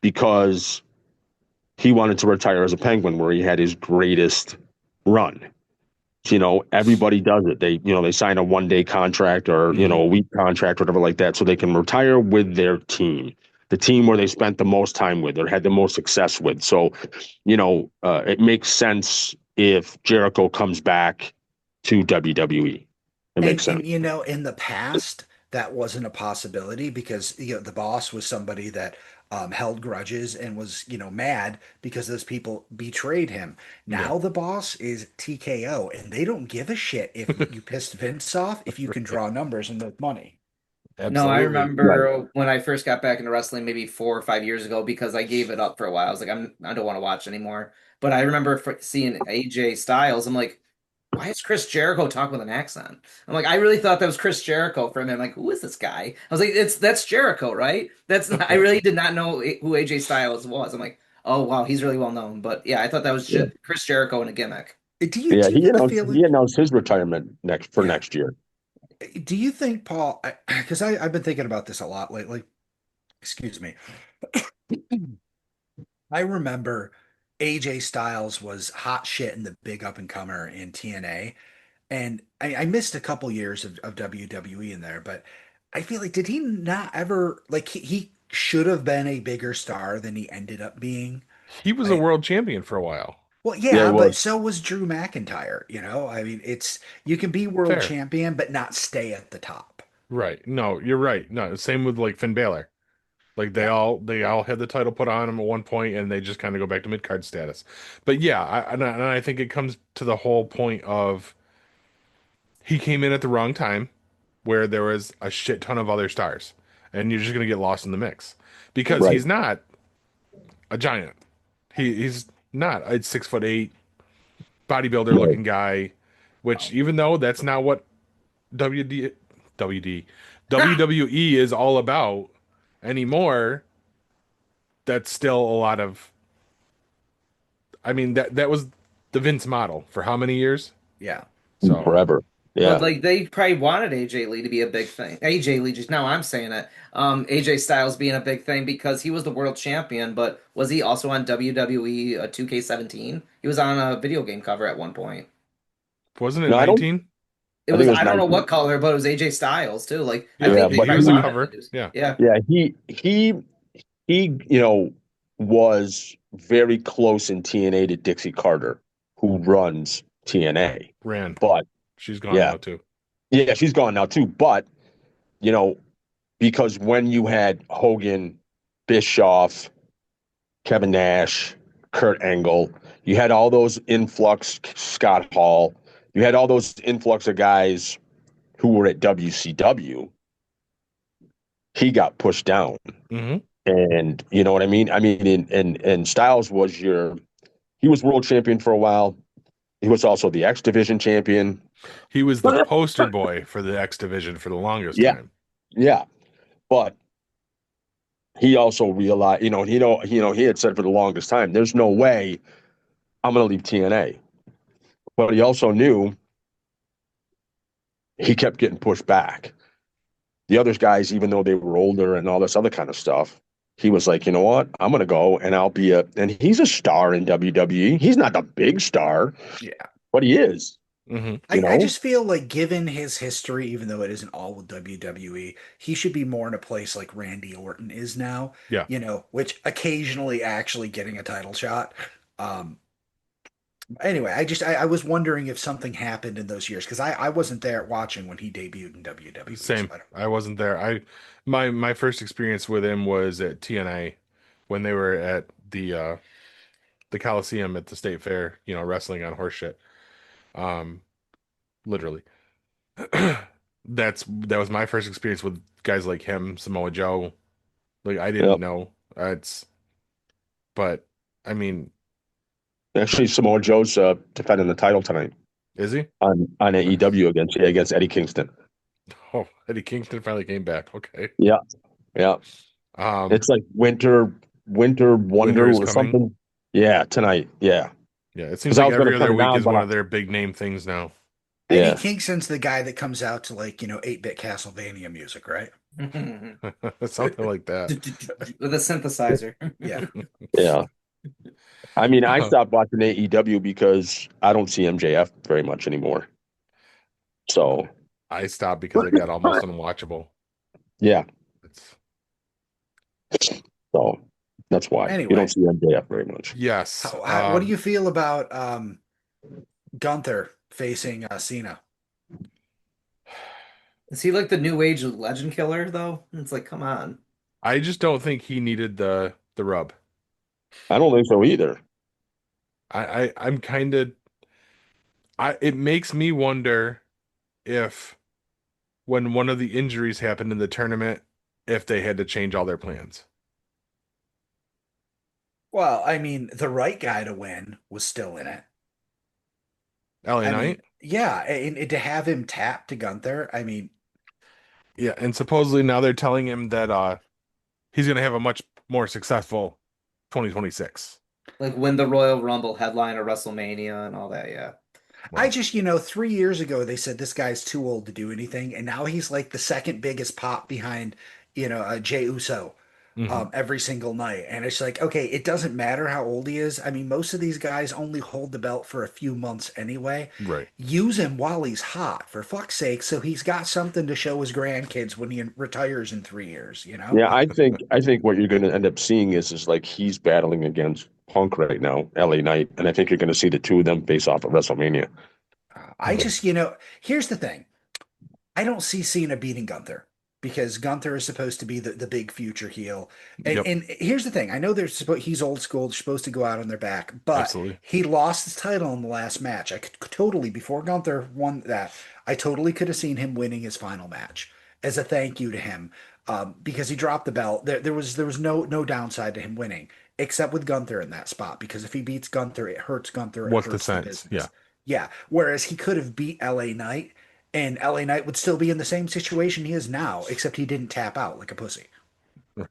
because he wanted to retire as a Penguin where he had his greatest run. Everybody does it. They sign a 1-day contract or, hmm a week contract, whatever like that, so they can retire with their team, the team where they spent the most time with or had the most success with. So, it makes sense if Jericho comes back to WWE. It And makes sense. in the past, that wasn't a possibility because the boss was somebody that held grudges and was mad because those people betrayed him. Yeah. Now the boss is TKO, and they don't give a shit if you pissed Vince off if you can draw numbers and make money. No, I Absolutely. Right. remember when I first got back into wrestling maybe 4 or 5 years ago because I gave it up for a while. I was like, I don't want to watch anymore. But I remember seeing AJ Styles. I'm like, why is Chris Jericho talking with an accent? I'm like, I really thought that was Chris Jericho for a minute. I'm like, who is this guy? I was like, that's Jericho, right? I really did not know who AJ Styles was. I'm like, oh wow, he's really well known. But yeah, I thought that was Yeah. Chris Jericho in a gimmick. Do Yeah, you get the feeling? he announced his retirement Yeah. next year. Do you think, Paul? Because I've been thinking about this a lot lately. Excuse me. I remember AJ Styles was hot shit and the big up and comer in TNA. And I missed a couple years of WWE in there, but I feel like did he not ever like he should have been a bigger star than he ended up being? He was a I, world champion for a while. well, Yeah, he yeah, but was. so was Drew McIntyre. I mean, it's you can be world Fair. champion but not stay at the top. Right. No, you're right. No, same with like Finn Balor. Like Yeah. they all had the title put on them at one point, and they just kind of go back to mid card status. But yeah, and I think it comes to the whole point of he came in at the wrong time, where there was a shit ton of other stars, and you're just gonna get lost in the mix because Right. he's not a giant. He's not a 6'8" bodybuilder Right. looking guy, which even though that's not what WD WD WWE is all about anymore, that's still a lot of. I mean that was the Vince model for how many years? Yeah. So Forever. But Yeah. like they probably wanted AJ Lee to be a big thing. AJ Lee, just now I'm saying it. AJ Styles being a big thing because he was the world champion, but was he also on WWE 2K17? He was on a video game cover at one point. Wasn't it No, I don't. 19? It I think was it was I don't know 19. what color, but it was AJ Styles too. Like I Yeah, Yeah, think they but he probably was a wanted him cover. to do. Yeah. Yeah. yeah, he was very close in TNA to Dixie Carter, who runs TNA. Ran. But She's gone yeah, now too. yeah, she's gone now too. But you know, because when you had Hogan, Bischoff, Kevin Nash, Kurt Angle, you had all those influx, Scott Hall, you had all those influx of guys who were at WCW. He got pushed down. Hmm. And you know what I mean? I mean, and Styles was he was world champion for a while. He was also the X Division champion. He was the poster boy for the X Division for the longest Yeah, time. yeah. But he also realized, he had said for the longest time, there's no way I'm going to leave TNA. But he also knew he kept getting pushed back. The other guys, even though they were older and all this other kind of stuff, he was like, you know what? I'm going to go and and he's a star in WWE. He's not the big star, Yeah. but he is, Hmm. I just feel like, given his history, even though it isn't all with WWE, he should be more in a place like Randy Orton is now, Yeah. which occasionally actually getting a title shot. Um, anyway, I was wondering if something happened in those years because I wasn't there watching when he debuted in WWE. So Same. I don't. I wasn't there. My first experience with him was at TNA when they were at the Coliseum at the State Fair, wrestling on horse shit. Um, Literally. That was my first experience with guys like him, Samoa Joe. Like I didn't Yep. know. But I mean, Actually, Samoa Joe's defending the title tonight is he? on Nice. AEW against Eddie Kingston. Oh, Eddie Kingston finally came back. Okay. Yeah, yeah. Um, It's like Winter Winter Wonder is or coming. something. Yeah, tonight. Yeah, Yeah, it seems because I like was going every to put other it week down, is but one of their big name things now. Eddie yeah, Kingston's the guy that comes out to 8-bit Castlevania music, right? Something like that. With a synthesizer. Yeah. yeah. I mean, I Uh, stopped watching AEW because I don't see MJF very much anymore. So I stopped because it got almost unwatchable. yeah, It's so that's why you don't Anyway, see MJF very much. yes. what do you feel about Gunther facing Cena? Is he like the new age legend killer though? It's like, come on. I just don't think he needed the rub. I don't think so either. I'm kind of it makes me wonder if when one of the injuries happened in the tournament, if they had to change all their plans. Well, I mean, the right guy to win was still in it. LA I mean, Knight? yeah, and to have him tap to Gunther, I mean, Yeah, and supposedly now they're telling him that he's gonna have a much more successful 2026. Like win the Royal Rumble, headline of WrestleMania and all that, yeah. I Well, just, 3 years ago they said this guy's too old to do anything, and now he's like the second biggest pop behind, Jey Uso, mhm, every single night. And it's like, okay, it doesn't matter how old he is. I mean, most of these guys only hold the belt for a few months anyway. right. Use him while he's hot, for fuck's sake, so he's got something to show his grandkids when he retires in 3 years, you know? Yeah, I think what you're going to end up seeing is like he's battling against Punk right now, LA Knight, and I think you're going to see the two of them face off at WrestleMania. I just, here's the thing. I don't see Cena beating Gunther because Gunther is supposed to be the big future heel. And, Yep, and here's the thing. I know he's old school, they're supposed to go out on their back, but absolutely. he lost his title in the last match. I could totally, before Gunther won that, I totally could have seen him winning his final match as a thank you to him, because he dropped the belt. There was no downside to him winning, except with Gunther in that spot, because if he beats Gunther, it hurts Gunther, it What's the hurts the sense? Yeah, business. Yeah. Whereas he could have beat LA Knight, and LA Knight would still be in the same situation he is now, except he didn't tap out like a pussy.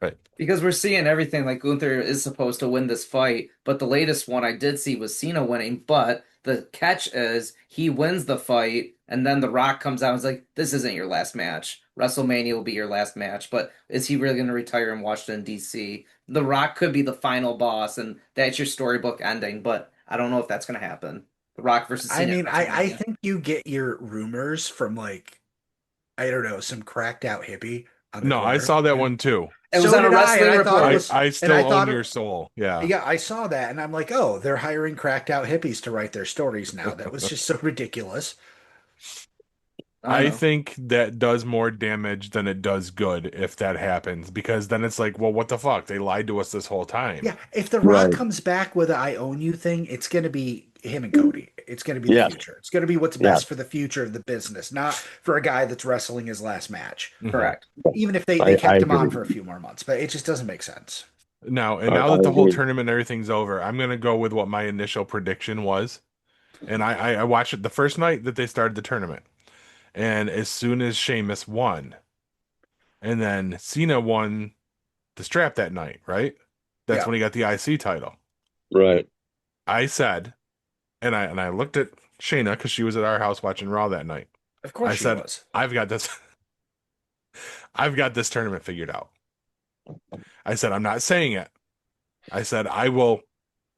right. Because we're seeing everything like Gunther is supposed to win this fight, but the latest one I did see was Cena winning, but the catch is he wins the fight, And then The Rock comes out and is like, this isn't your last match. WrestleMania will be your last match. But is he really going to retire in Washington, D.C.? The Rock could be the final boss, and that's your storybook ending. But I don't know if that's going to happen. The Rock versus I Cena at mean, I WrestleMania. think you get your rumors from like, I don't know, some cracked out hippie on the No, I corner. saw that one too. It was So on a did I, and Wrestling I thought it I Report. was, I and I still own thought your soul. Yeah. yeah, I saw that, and I'm like, oh, they're hiring cracked out hippies to write their stories now. That was just so ridiculous. I I know. think that does more damage than it does good if that happens, because then it's like, well, what the fuck? They lied to us this whole time. Yeah, if The Rock Right. comes back with a "I own you" thing, it's going to be him and Cody. It's going to be the Yes. future. It's going to be what's Yes. best for the future of the business, not for a guy that's wrestling his last match. Mhm. Correct. Even if they I kept him on agree. for a few more months, but it just doesn't make sense. Now, and I now that the whole agree. tournament and everything's over, I'm gonna go with what my initial prediction was. And I watched it the first night that they started the tournament. And as soon as Sheamus won, and then Cena won the strap that night, right? That's Yeah, when he got the IC title. Right. I said, and I looked at Shayna because she was at our house watching Raw that night. of course I she said, was. I've got this, I've got this tournament figured out. I said, I'm not saying it. I said, I will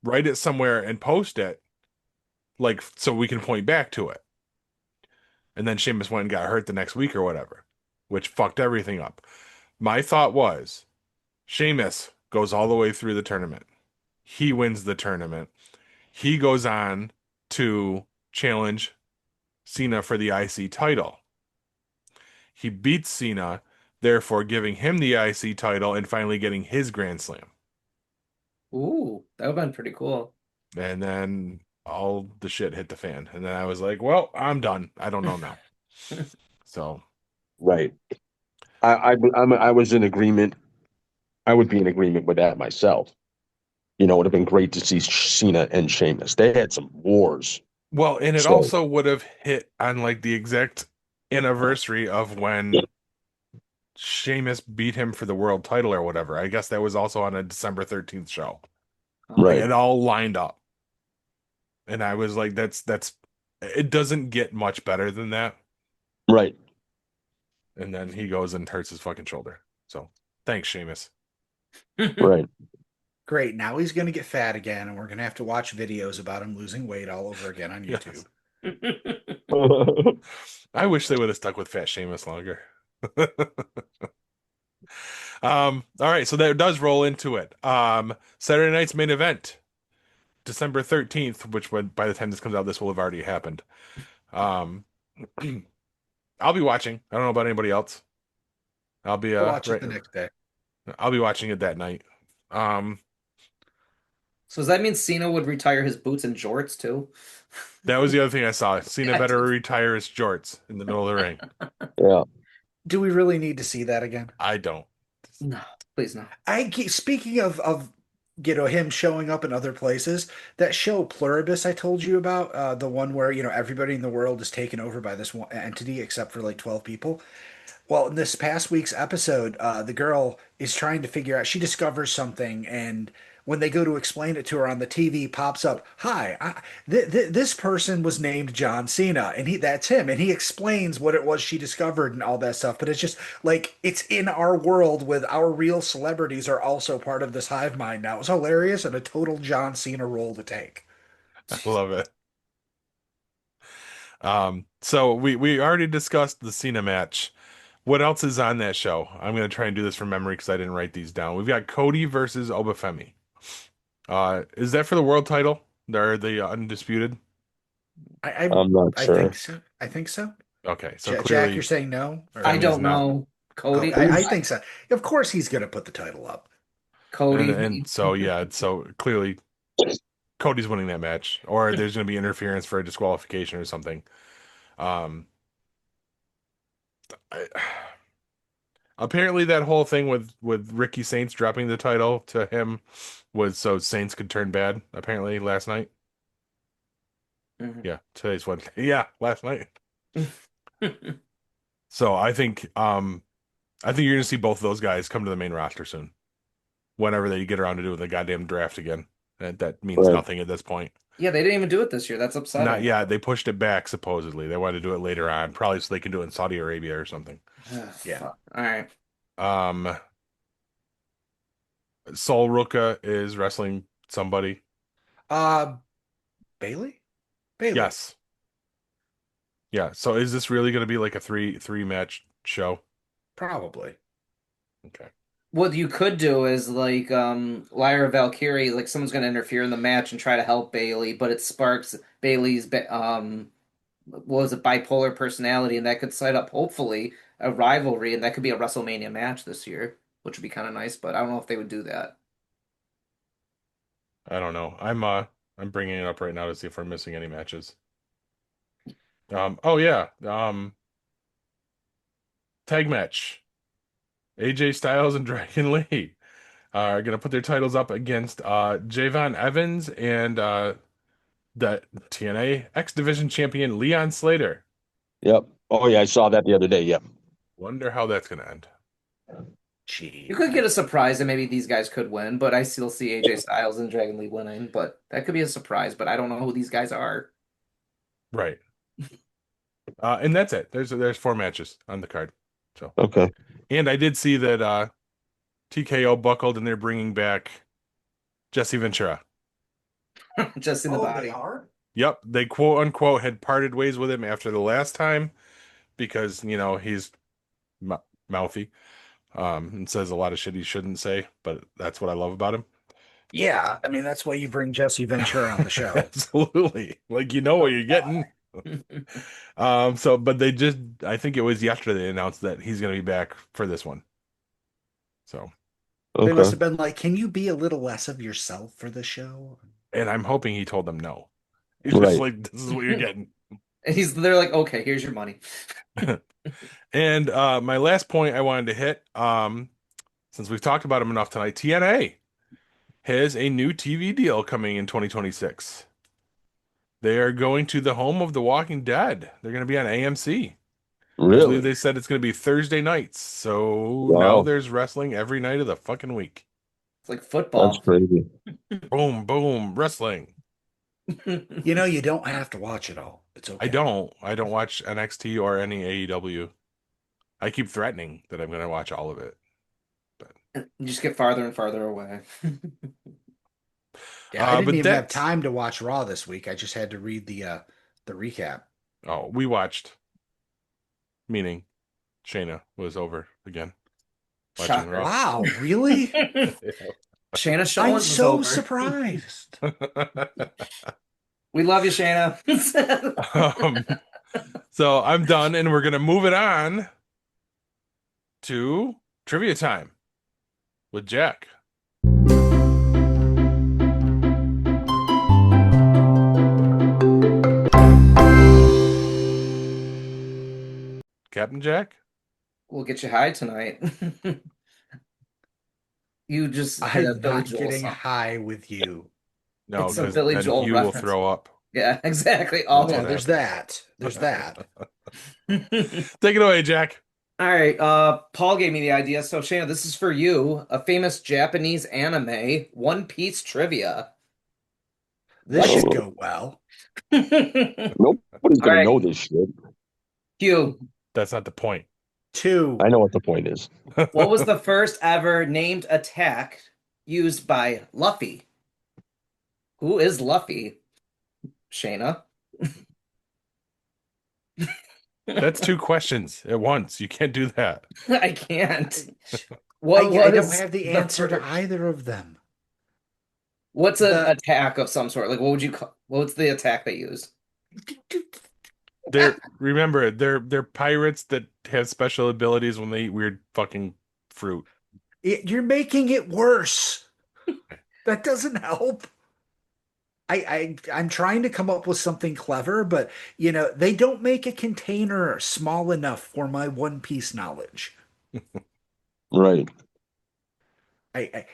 write it somewhere and post it, like, so we can point back to it. And then Sheamus went and got hurt the next week or whatever, which fucked everything up. My thought was Sheamus goes all the way through the tournament. He wins the tournament. He goes on to challenge Cena for the IC title. He beats Cena, therefore giving him the IC title and finally getting his Grand Slam. Ooh, that would have been pretty cool. And then all the shit hit the fan. And then I was like, well, I'm done. I don't know now. So, Right. I was in agreement. I would be in agreement with that myself. You know, it would have been great to see Cena and Sheamus. They had some wars. well, and it So also would have hit on like the exact anniversary of when Sheamus beat him for the world title or whatever. I guess that was also on a December 13th show. Like right. it all lined up. And I was like, that's it doesn't get much better than that. Right. And then he goes and hurts his fucking shoulder. So thanks, Sheamus. Right. Great. Now he's going to get fat again, and we're going to have to watch videos about him losing weight all over again on YouTube. Yes. I wish they would have stuck with Fat Sheamus longer. All right, so that does roll into it. Saturday night's main event, December 13th, which would, by the time this comes out, this will have already happened. I'll be watching. I don't know about anybody else. I'll be I'll watch it the next day. I'll be watching it that night. So does that mean Cena would retire his boots and jorts too? That was the other thing I saw. Cena Yeah, better retire his jorts in the middle of the ring. Yeah. Do we really need to see that again? I don't. No, please no. Speaking of him showing up in other places, that show Pluribus I told you about, the one where everybody in the world is taken over by this one entity except for like 12 people. Well, in this past week's episode, the girl is trying to figure out, she discovers something, and when they go to explain it to her on the TV, pops up, "Hi, this person was named John Cena, and that's him." And he explains what it was she discovered and all that stuff. But it's just like, it's in our world with our real celebrities are also part of this hive mind now. It was hilarious and a total John Cena role to take. I love it. So we already discussed the Cena match. What else is on that show? I'm gonna try and do this from memory because I didn't write these down. We've got Cody versus Obafemi. Is that for the world title? They're the undisputed. I'm not I sure. think so. I think so. Okay, so Jack, clearly you're saying no? Or- I Femi's don't not. know. Cody. I think so. Of course he's going to put the title up. Cody. And so yeah, so clearly Cody's winning that match, or there's gonna be interference for a disqualification or something. Um, I, apparently that whole thing with Ricky Saints dropping the title to him was so Saints could turn bad. Apparently last night. Mhm. Yeah, today's Wednesday. Yeah, last night. So I think you're gonna see both of those guys come to the main roster soon. Whenever they get around to doing the goddamn draft again. That means Right. nothing at this point. Yeah, they didn't even do it this year. That's upsetting. Not yet. They pushed it back, supposedly. They want to do it later on, probably so they can do it in Saudi Arabia or something. Yeah. Fuck. All right. Um, Sol Ruka is wrestling somebody. Uh, Bailey? Bailey. Yes. Yeah. So is this really going to be like a three match show? Probably. Okay. What you could do is like Lyra Valkyrie, like someone's going to interfere in the match and try to help Bailey, but it sparks Bailey's what was it, bipolar personality, and that could set up hopefully a rivalry, and that could be a WrestleMania match this year, which would be kind of nice. But I don't know if they would do that. I don't know. I'm bringing it up right now to see if we're missing any matches. Oh yeah. Tag match. AJ Styles and Dragon Lee are gonna put their titles up against Javon Evans and the TNA X Division champion Leon Slater. Yep. Oh yeah, I saw that the other day. Yep. Wonder how that's gonna end. Gee. You could get a surprise, and maybe these guys could win, but I still see AJ Styles and Dragon Lee winning. But that could be a surprise. But I don't know who these guys are. Right. And that's it. There's 4 matches on the card. So Okay. and I did see that TKO buckled and they're bringing back Jesse Ventura. Just in the Oh, body. they are? Yep, they quote unquote had parted ways with him after the last time because he's mouthy, and says a lot of shit he shouldn't say. But that's what I love about him. Yeah. I mean, that's why you bring Jesse Ventura on the show. Absolutely, like what you're getting. But I think it was yesterday they announced that he's going to be back for this one. So, They must Okay. have been like, can you be a little less of yourself for the show? and I'm hoping he told them no. He's Right. just like, this is what you're getting. They're like, okay, here's your money. And my last point I wanted to hit, since we've talked about him enough tonight, TNA has a new TV deal coming in 2026. They are going to the home of The Walking Dead. They're going to be on AMC. I believe Really? they said it's going to be Thursday nights. So now Wow. there's wrestling every night of the fucking week. It's like That's football. crazy. Boom, boom, wrestling. You know, you don't have to watch it all. It's okay. I don't watch NXT or any AEW. I keep threatening that I'm going to watch all of it. You just get farther and farther away. Yeah, I didn't but even have that's- time to watch Raw this week. I just had to read the recap. Oh, we watched. Meaning, Shana was over again. Watching Shocker. Raw. Wow, really? Shana I'm Showens was so over. surprised. We love you, Shana. So I'm done, and we're gonna move it on to trivia time with Jack. Captain Jack? We'll get you high tonight. You just hit a I'm Billy not Joel getting song. high with you. No, It's a because Billy then Joel you will reference. throw up. Yeah, exactly. That's Oh, what yeah, happens. there's that. There's that. Take it away, Jack. All right, Paul gave me the idea. So, Shana, this is for you. A famous Japanese anime, One Piece trivia. This Oh. should go well. Nobody's All gonna right. know this shit. Hugh, That's not the point. 2. I know what the point is. what was the first ever named attack used by Luffy? Who is Luffy? Shana? That's 2 questions at once. You can't do that. I can't. I What don't is have the answer to first- either of them. What's an the- attack of some sort? Like, what would you call? What's the attack they use? Remember, they're pirates that have special abilities when they eat weird fucking fruit. You're making it worse. That doesn't help. I'm trying to come up with something clever, but they don't make a container small enough for my One Piece knowledge. Right.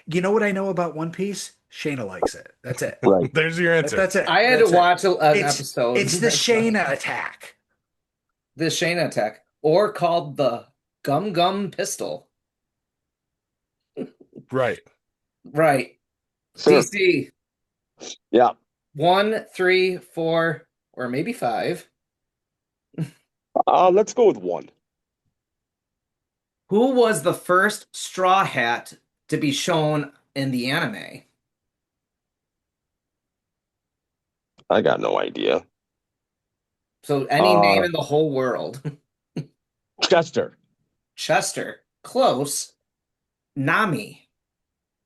You know what I know about One Piece? Shayna likes it. That's it. Right. There's your answer. That's it. I had That's to it. watch an It's- episode. It's the Shayna attack. The Shana attack, or called the Gum Gum Pistol. Right. Right. Sure. DC. Yeah. 1, 3, 4, or maybe 5. Let's go with 1. Who was the first Straw Hat to be shown in the anime? I got no idea. So any name in the whole world. Chester. Chester. Close. Nami.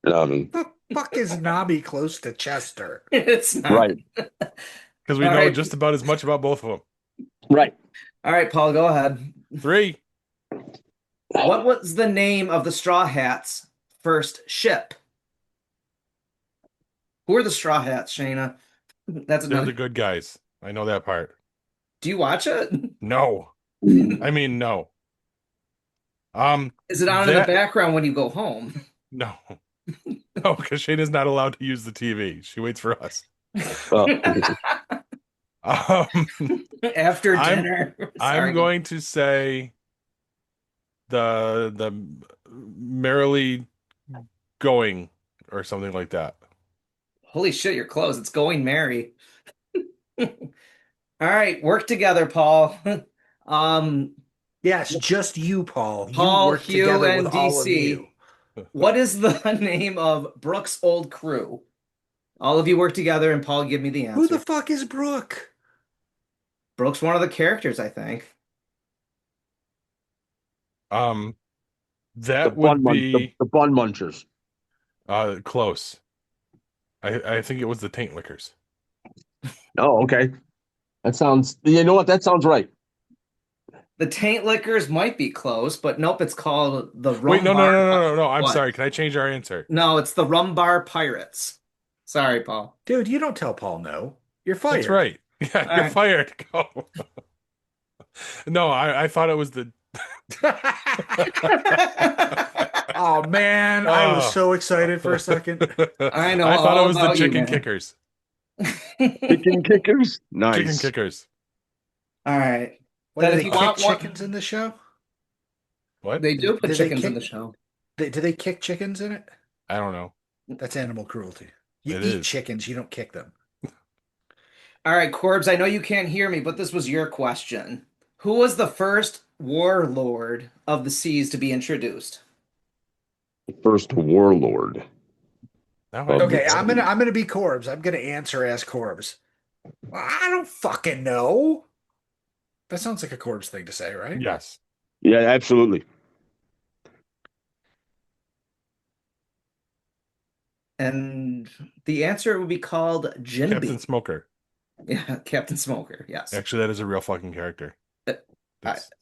The fuck is Nobby close to Chester? It's not. Right. Because we All know right. just about as much about both of them. Right. All right, Paul, go ahead. 3. What was the name of the Straw Hats' first ship? Who are the Straw Hats, Shana? That's They're another. the good guys. I know that part. Do you watch it? No. I mean, no. Is it on in the background when you go home? No. No, because Shayna's not allowed to use the TV. She waits for us. After dinner. I'm going to say the merrily going or something like that. Holy shit, you're close. It's Going Merry. All right, work together, Paul. Yes, just you, Paul. Paul, you work Hugh, together and with all of DC. you. What is the name of Brooke's old crew? All of you work together, and Paul, give me the answer. Who the fuck is Brooke? Brooke's one of the characters, I think. That would be the Bun Munchers. close. I think it was the Taint Lickers. Oh, okay. That sounds. You know what? That sounds right. The Taint Lickers might be close, but nope, it's called the Rum Wait, no. I'm What? sorry. Can I change our answer? No, it's the Rum Bar Pirates. Sorry, Paul. Dude, you don't tell Paul no. You're fired. That's right. Yeah, All you're right. fired. Go. No, I thought it was the. Oh man, I was so excited for a second. I know I thought all it was the about you, Chicken man. Kickers. Chicken kickers. Nice. Chicken Kickers. All right. What, Then do if they you kick want one- chickens in the show? What? They do put Do they chickens in kick- the show. Do they kick chickens in it? I don't know. That's animal cruelty. You It eat is. chickens, you don't kick them. All right, Corbs, I know you can't hear me, but this was your question. Who was the first warlord of the seas to be introduced? First warlord. Now Okay, I'm gonna be Corbs. I'm gonna answer as Corbs. I don't fucking know. That sounds like a Corbs thing to say, right? Yes. Yeah, absolutely. And the answer would be called Jinby. Captain Smoker. Yeah, Captain Smoker. Yes. Actually, that is a real fucking character.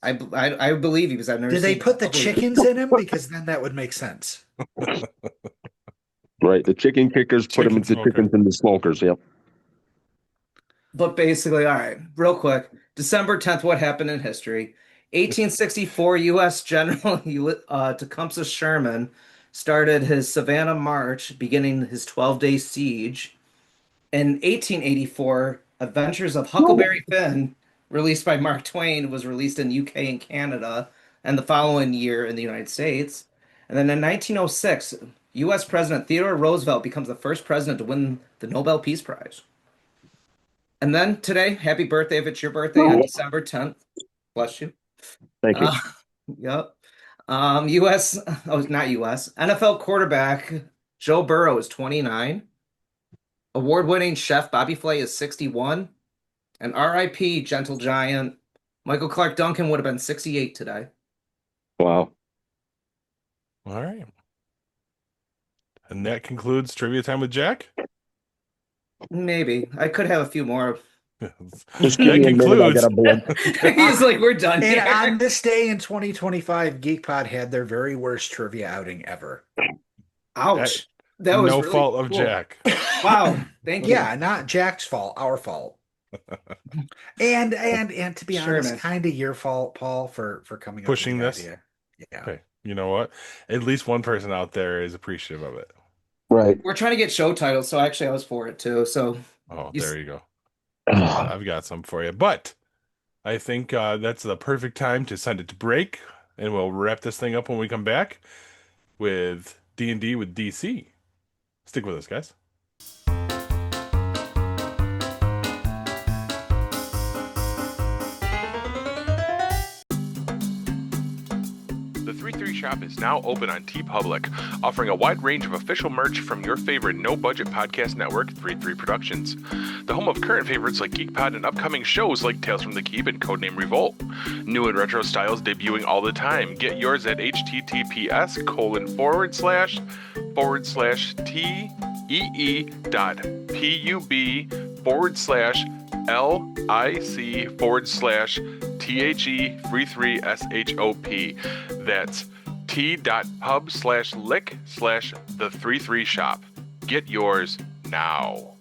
I believe you because I've never Did they seen put the it. chickens in him? Because then that would make sense. Right. The chicken kickers put them Chicken into smoker. chickens and the smokers. Yep. But basically, all right, real quick. December 10th, what happened in history? 1864, U.S. General Tecumseh Sherman started his Savannah March, beginning his 12-day siege. In 1884, Adventures of Huckleberry Finn, released by Mark Twain, was released in UK and Canada, and the following year in the United States. And then in 1906, U.S. President Theodore Roosevelt becomes the first president to win the Nobel Peace Prize. And then today, happy birthday if it's your birthday on December 10th. Bless you. Thank you. Yep. Not US. NFL quarterback Joe Burrow is 29. Award-winning chef Bobby Flay is 61. And RIP Gentle Giant Michael Clark Duncan would have been 68 today. Wow. All right. And that concludes Trivia Time with Jack. Maybe. I could have a few more. Just give That me a minute. I concludes. got a blood. He's like, we're done And here. on this day in 2025, GeekPod had their very worst trivia outing ever. Ouch. That was no really fault of cool. Jack. Wow. Thank you. Yeah, not Jack's fault, our fault. And to be Sure, honest, man. kind of your fault, Paul, for coming Pushing up with the this? idea. Yeah. Okay. You know what? At least one person out there is appreciative of it. Right. We're trying to get show titles, so actually I was for it too. So Oh, You there you go. I've got some for you. But I think that's the perfect time to send it to break, and we'll wrap this thing up when we come back with D&D with DC. Stick with us, guys. 33 Shop is now open on TeePublic, offering a wide range of official merch from your favorite no-budget podcast network, 33 Productions. The home of current favorites like GeekPod and upcoming shows like Tales from the Keep and Codename Revolt. New and retro styles debuting all the time. Get yours at https://tee.lic/THE33SHOP. That's t.pub/lick/the33shop. Get yours now.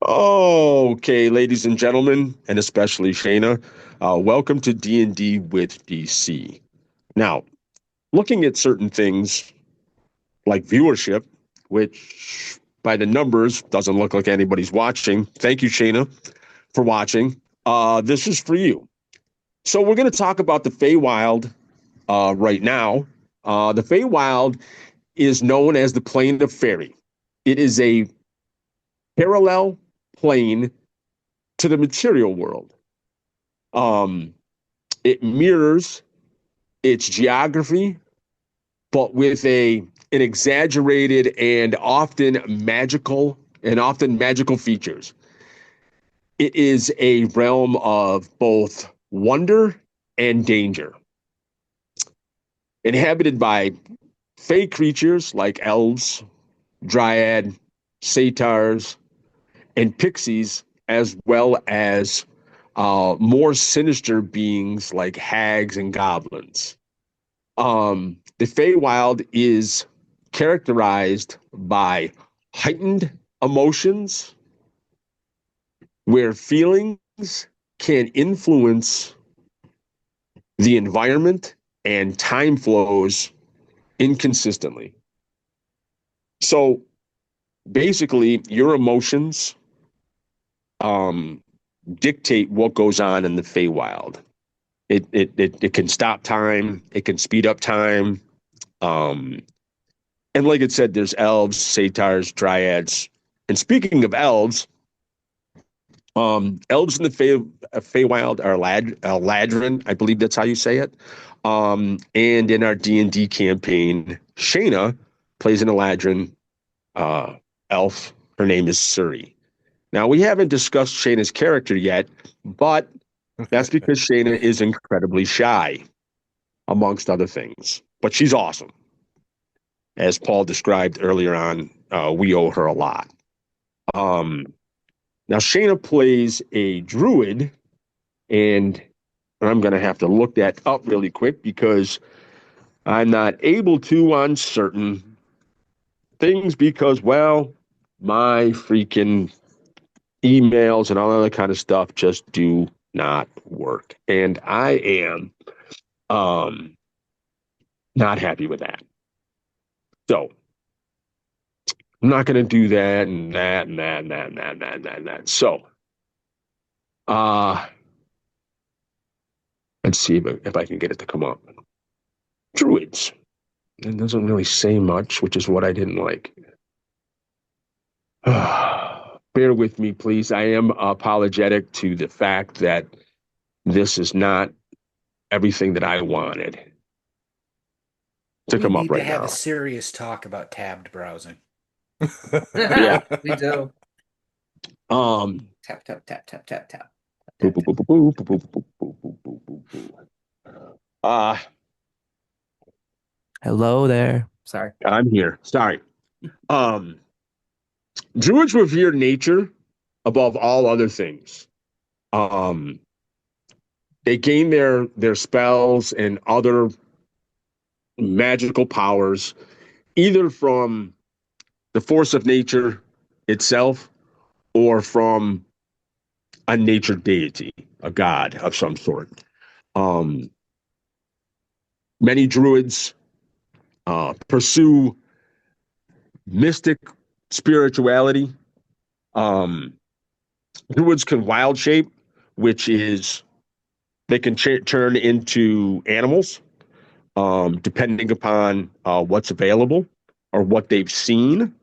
Okay, ladies and gentlemen, and especially Shana, welcome to D&D with DC. Now, looking at certain things like viewership, which by the numbers doesn't look like anybody's watching. Thank you, Shana, for watching. This is for you. So we're going to talk about the Feywild right now. The Feywild is known as the Plane of Fairy. It is a parallel plane to the material world. It mirrors its geography, but with an exaggerated and often magical features. It is a realm of both wonder and danger. Inhabited by fey creatures like elves, dryad, satyrs, and pixies, as well as more sinister beings like hags and goblins. The Feywild is characterized by heightened emotions, where feelings can influence the environment and time flows inconsistently. So basically, your emotions dictate what goes on in the Feywild. It can stop time. It can speed up time. And like it said, there's elves, satyrs, dryads. And speaking of elves, elves in the Feywild are Ladrin. I believe that's how you say it. And in our D&D campaign, Shana plays an Ladrin elf. Her name is Suri. Now, we haven't discussed Shana's character yet, but that's because Shana is incredibly shy, amongst other things. But she's awesome. As Paul described earlier on, we owe her a lot. Now, Shana plays a druid, and I'm going to have to look that up really quick because I'm not able to on certain things because, well, my freaking emails and all other kind of stuff just do not work. And I am not happy with that. So I'm not going to do that and that and that and that and that and that and that and that. So let's see if I can get it to come up. Druids. It doesn't really say much, which is what I didn't like. Bear with me, please. I am apologetic to the fact that this is not everything that I wanted to come up right now. We need to have a serious talk about tabbed browsing. Yeah, we do. Tap. Hello there. Sorry. I'm here. Sorry. Druids revere nature above all other things. They gain their spells and other magical powers either from the force of nature itself or from a nature deity, a god of some sort. Many druids pursue mystic spirituality. Druids can wild shape, which is they can turn into animals. depending upon what's available or what they've seen.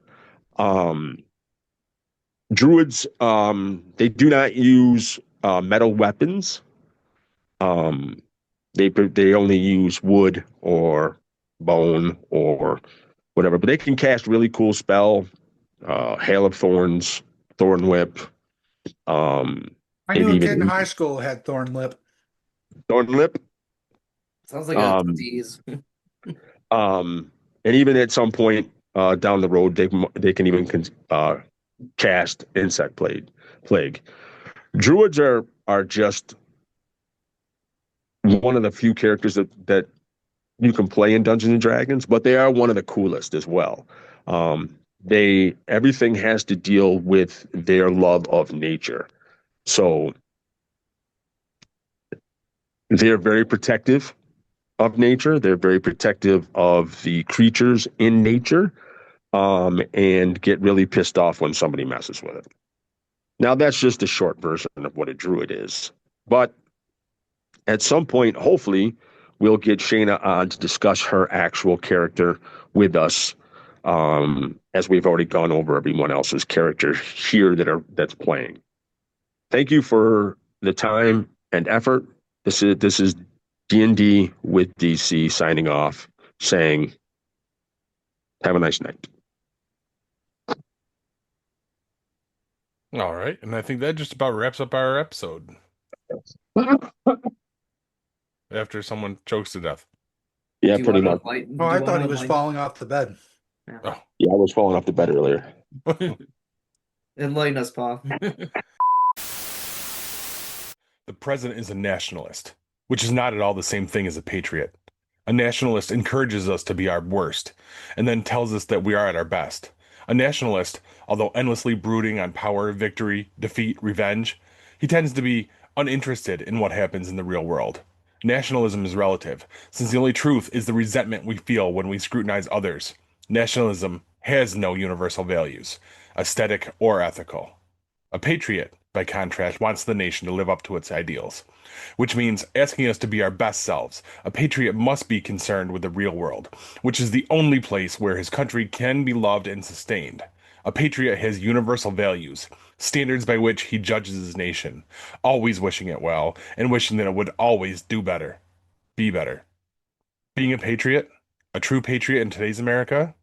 Druids, they do not use metal weapons. They only use wood or bone or whatever, but they can cast really cool spell, Hail of Thorns, Thorn Whip. I Maybe knew a kid in even high school who had thorn lip. Thorn Lip. Sounds like a Um, disease. and even at some point down the road, they can even cast Insect Plague. Druids are just one of the few characters that you can play in Dungeons and Dragons, but they are one of the coolest as well. Everything has to deal with their love of nature. So they're very protective of nature. They're very protective of the creatures in nature, and get really pissed off when somebody messes with it. Now, that's just a short version of what a druid is. But at some point, hopefully, we'll get Shana on to discuss her actual character with us, as we've already gone over everyone else's character here that's playing. Thank you for the time and effort. This is D&D with DC signing off, saying, have a nice night. All right, and I think that just about wraps up our episode. After someone chokes to death. Yeah, Do you pretty wanna much. enlighten- Oh, do I you thought wanna he was enlighten- falling off the bed. Oh. Yeah, I was falling off the bed earlier. Enlighten us, Paul. The president is a nationalist, which is not at all the same thing as a patriot. A nationalist encourages us to be our worst, and then tells us that we are at our best. A nationalist, although endlessly brooding on power, victory, defeat, revenge, he tends to be uninterested in what happens in the real world. Nationalism is relative, since the only truth is the resentment we feel when we scrutinize others. Nationalism has no universal values, aesthetic or ethical. A patriot, by contrast, wants the nation to live up to its ideals, which means asking us to be our best selves. A patriot must be concerned with the real world, which is the only place where his country can be loved and sustained. A patriot has universal values, standards by which he judges his nation, always wishing it well and wishing that it would always do better, be better. Being a patriot, a true patriot in today's America,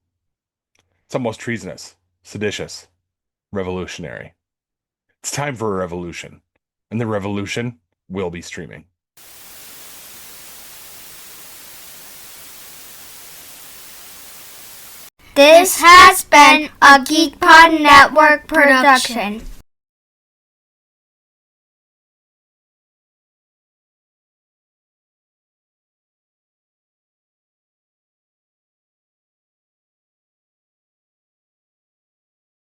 it's almost treasonous, seditious, revolutionary. It's time for a revolution, and the revolution will be streaming. This has been a GeekPod Network production.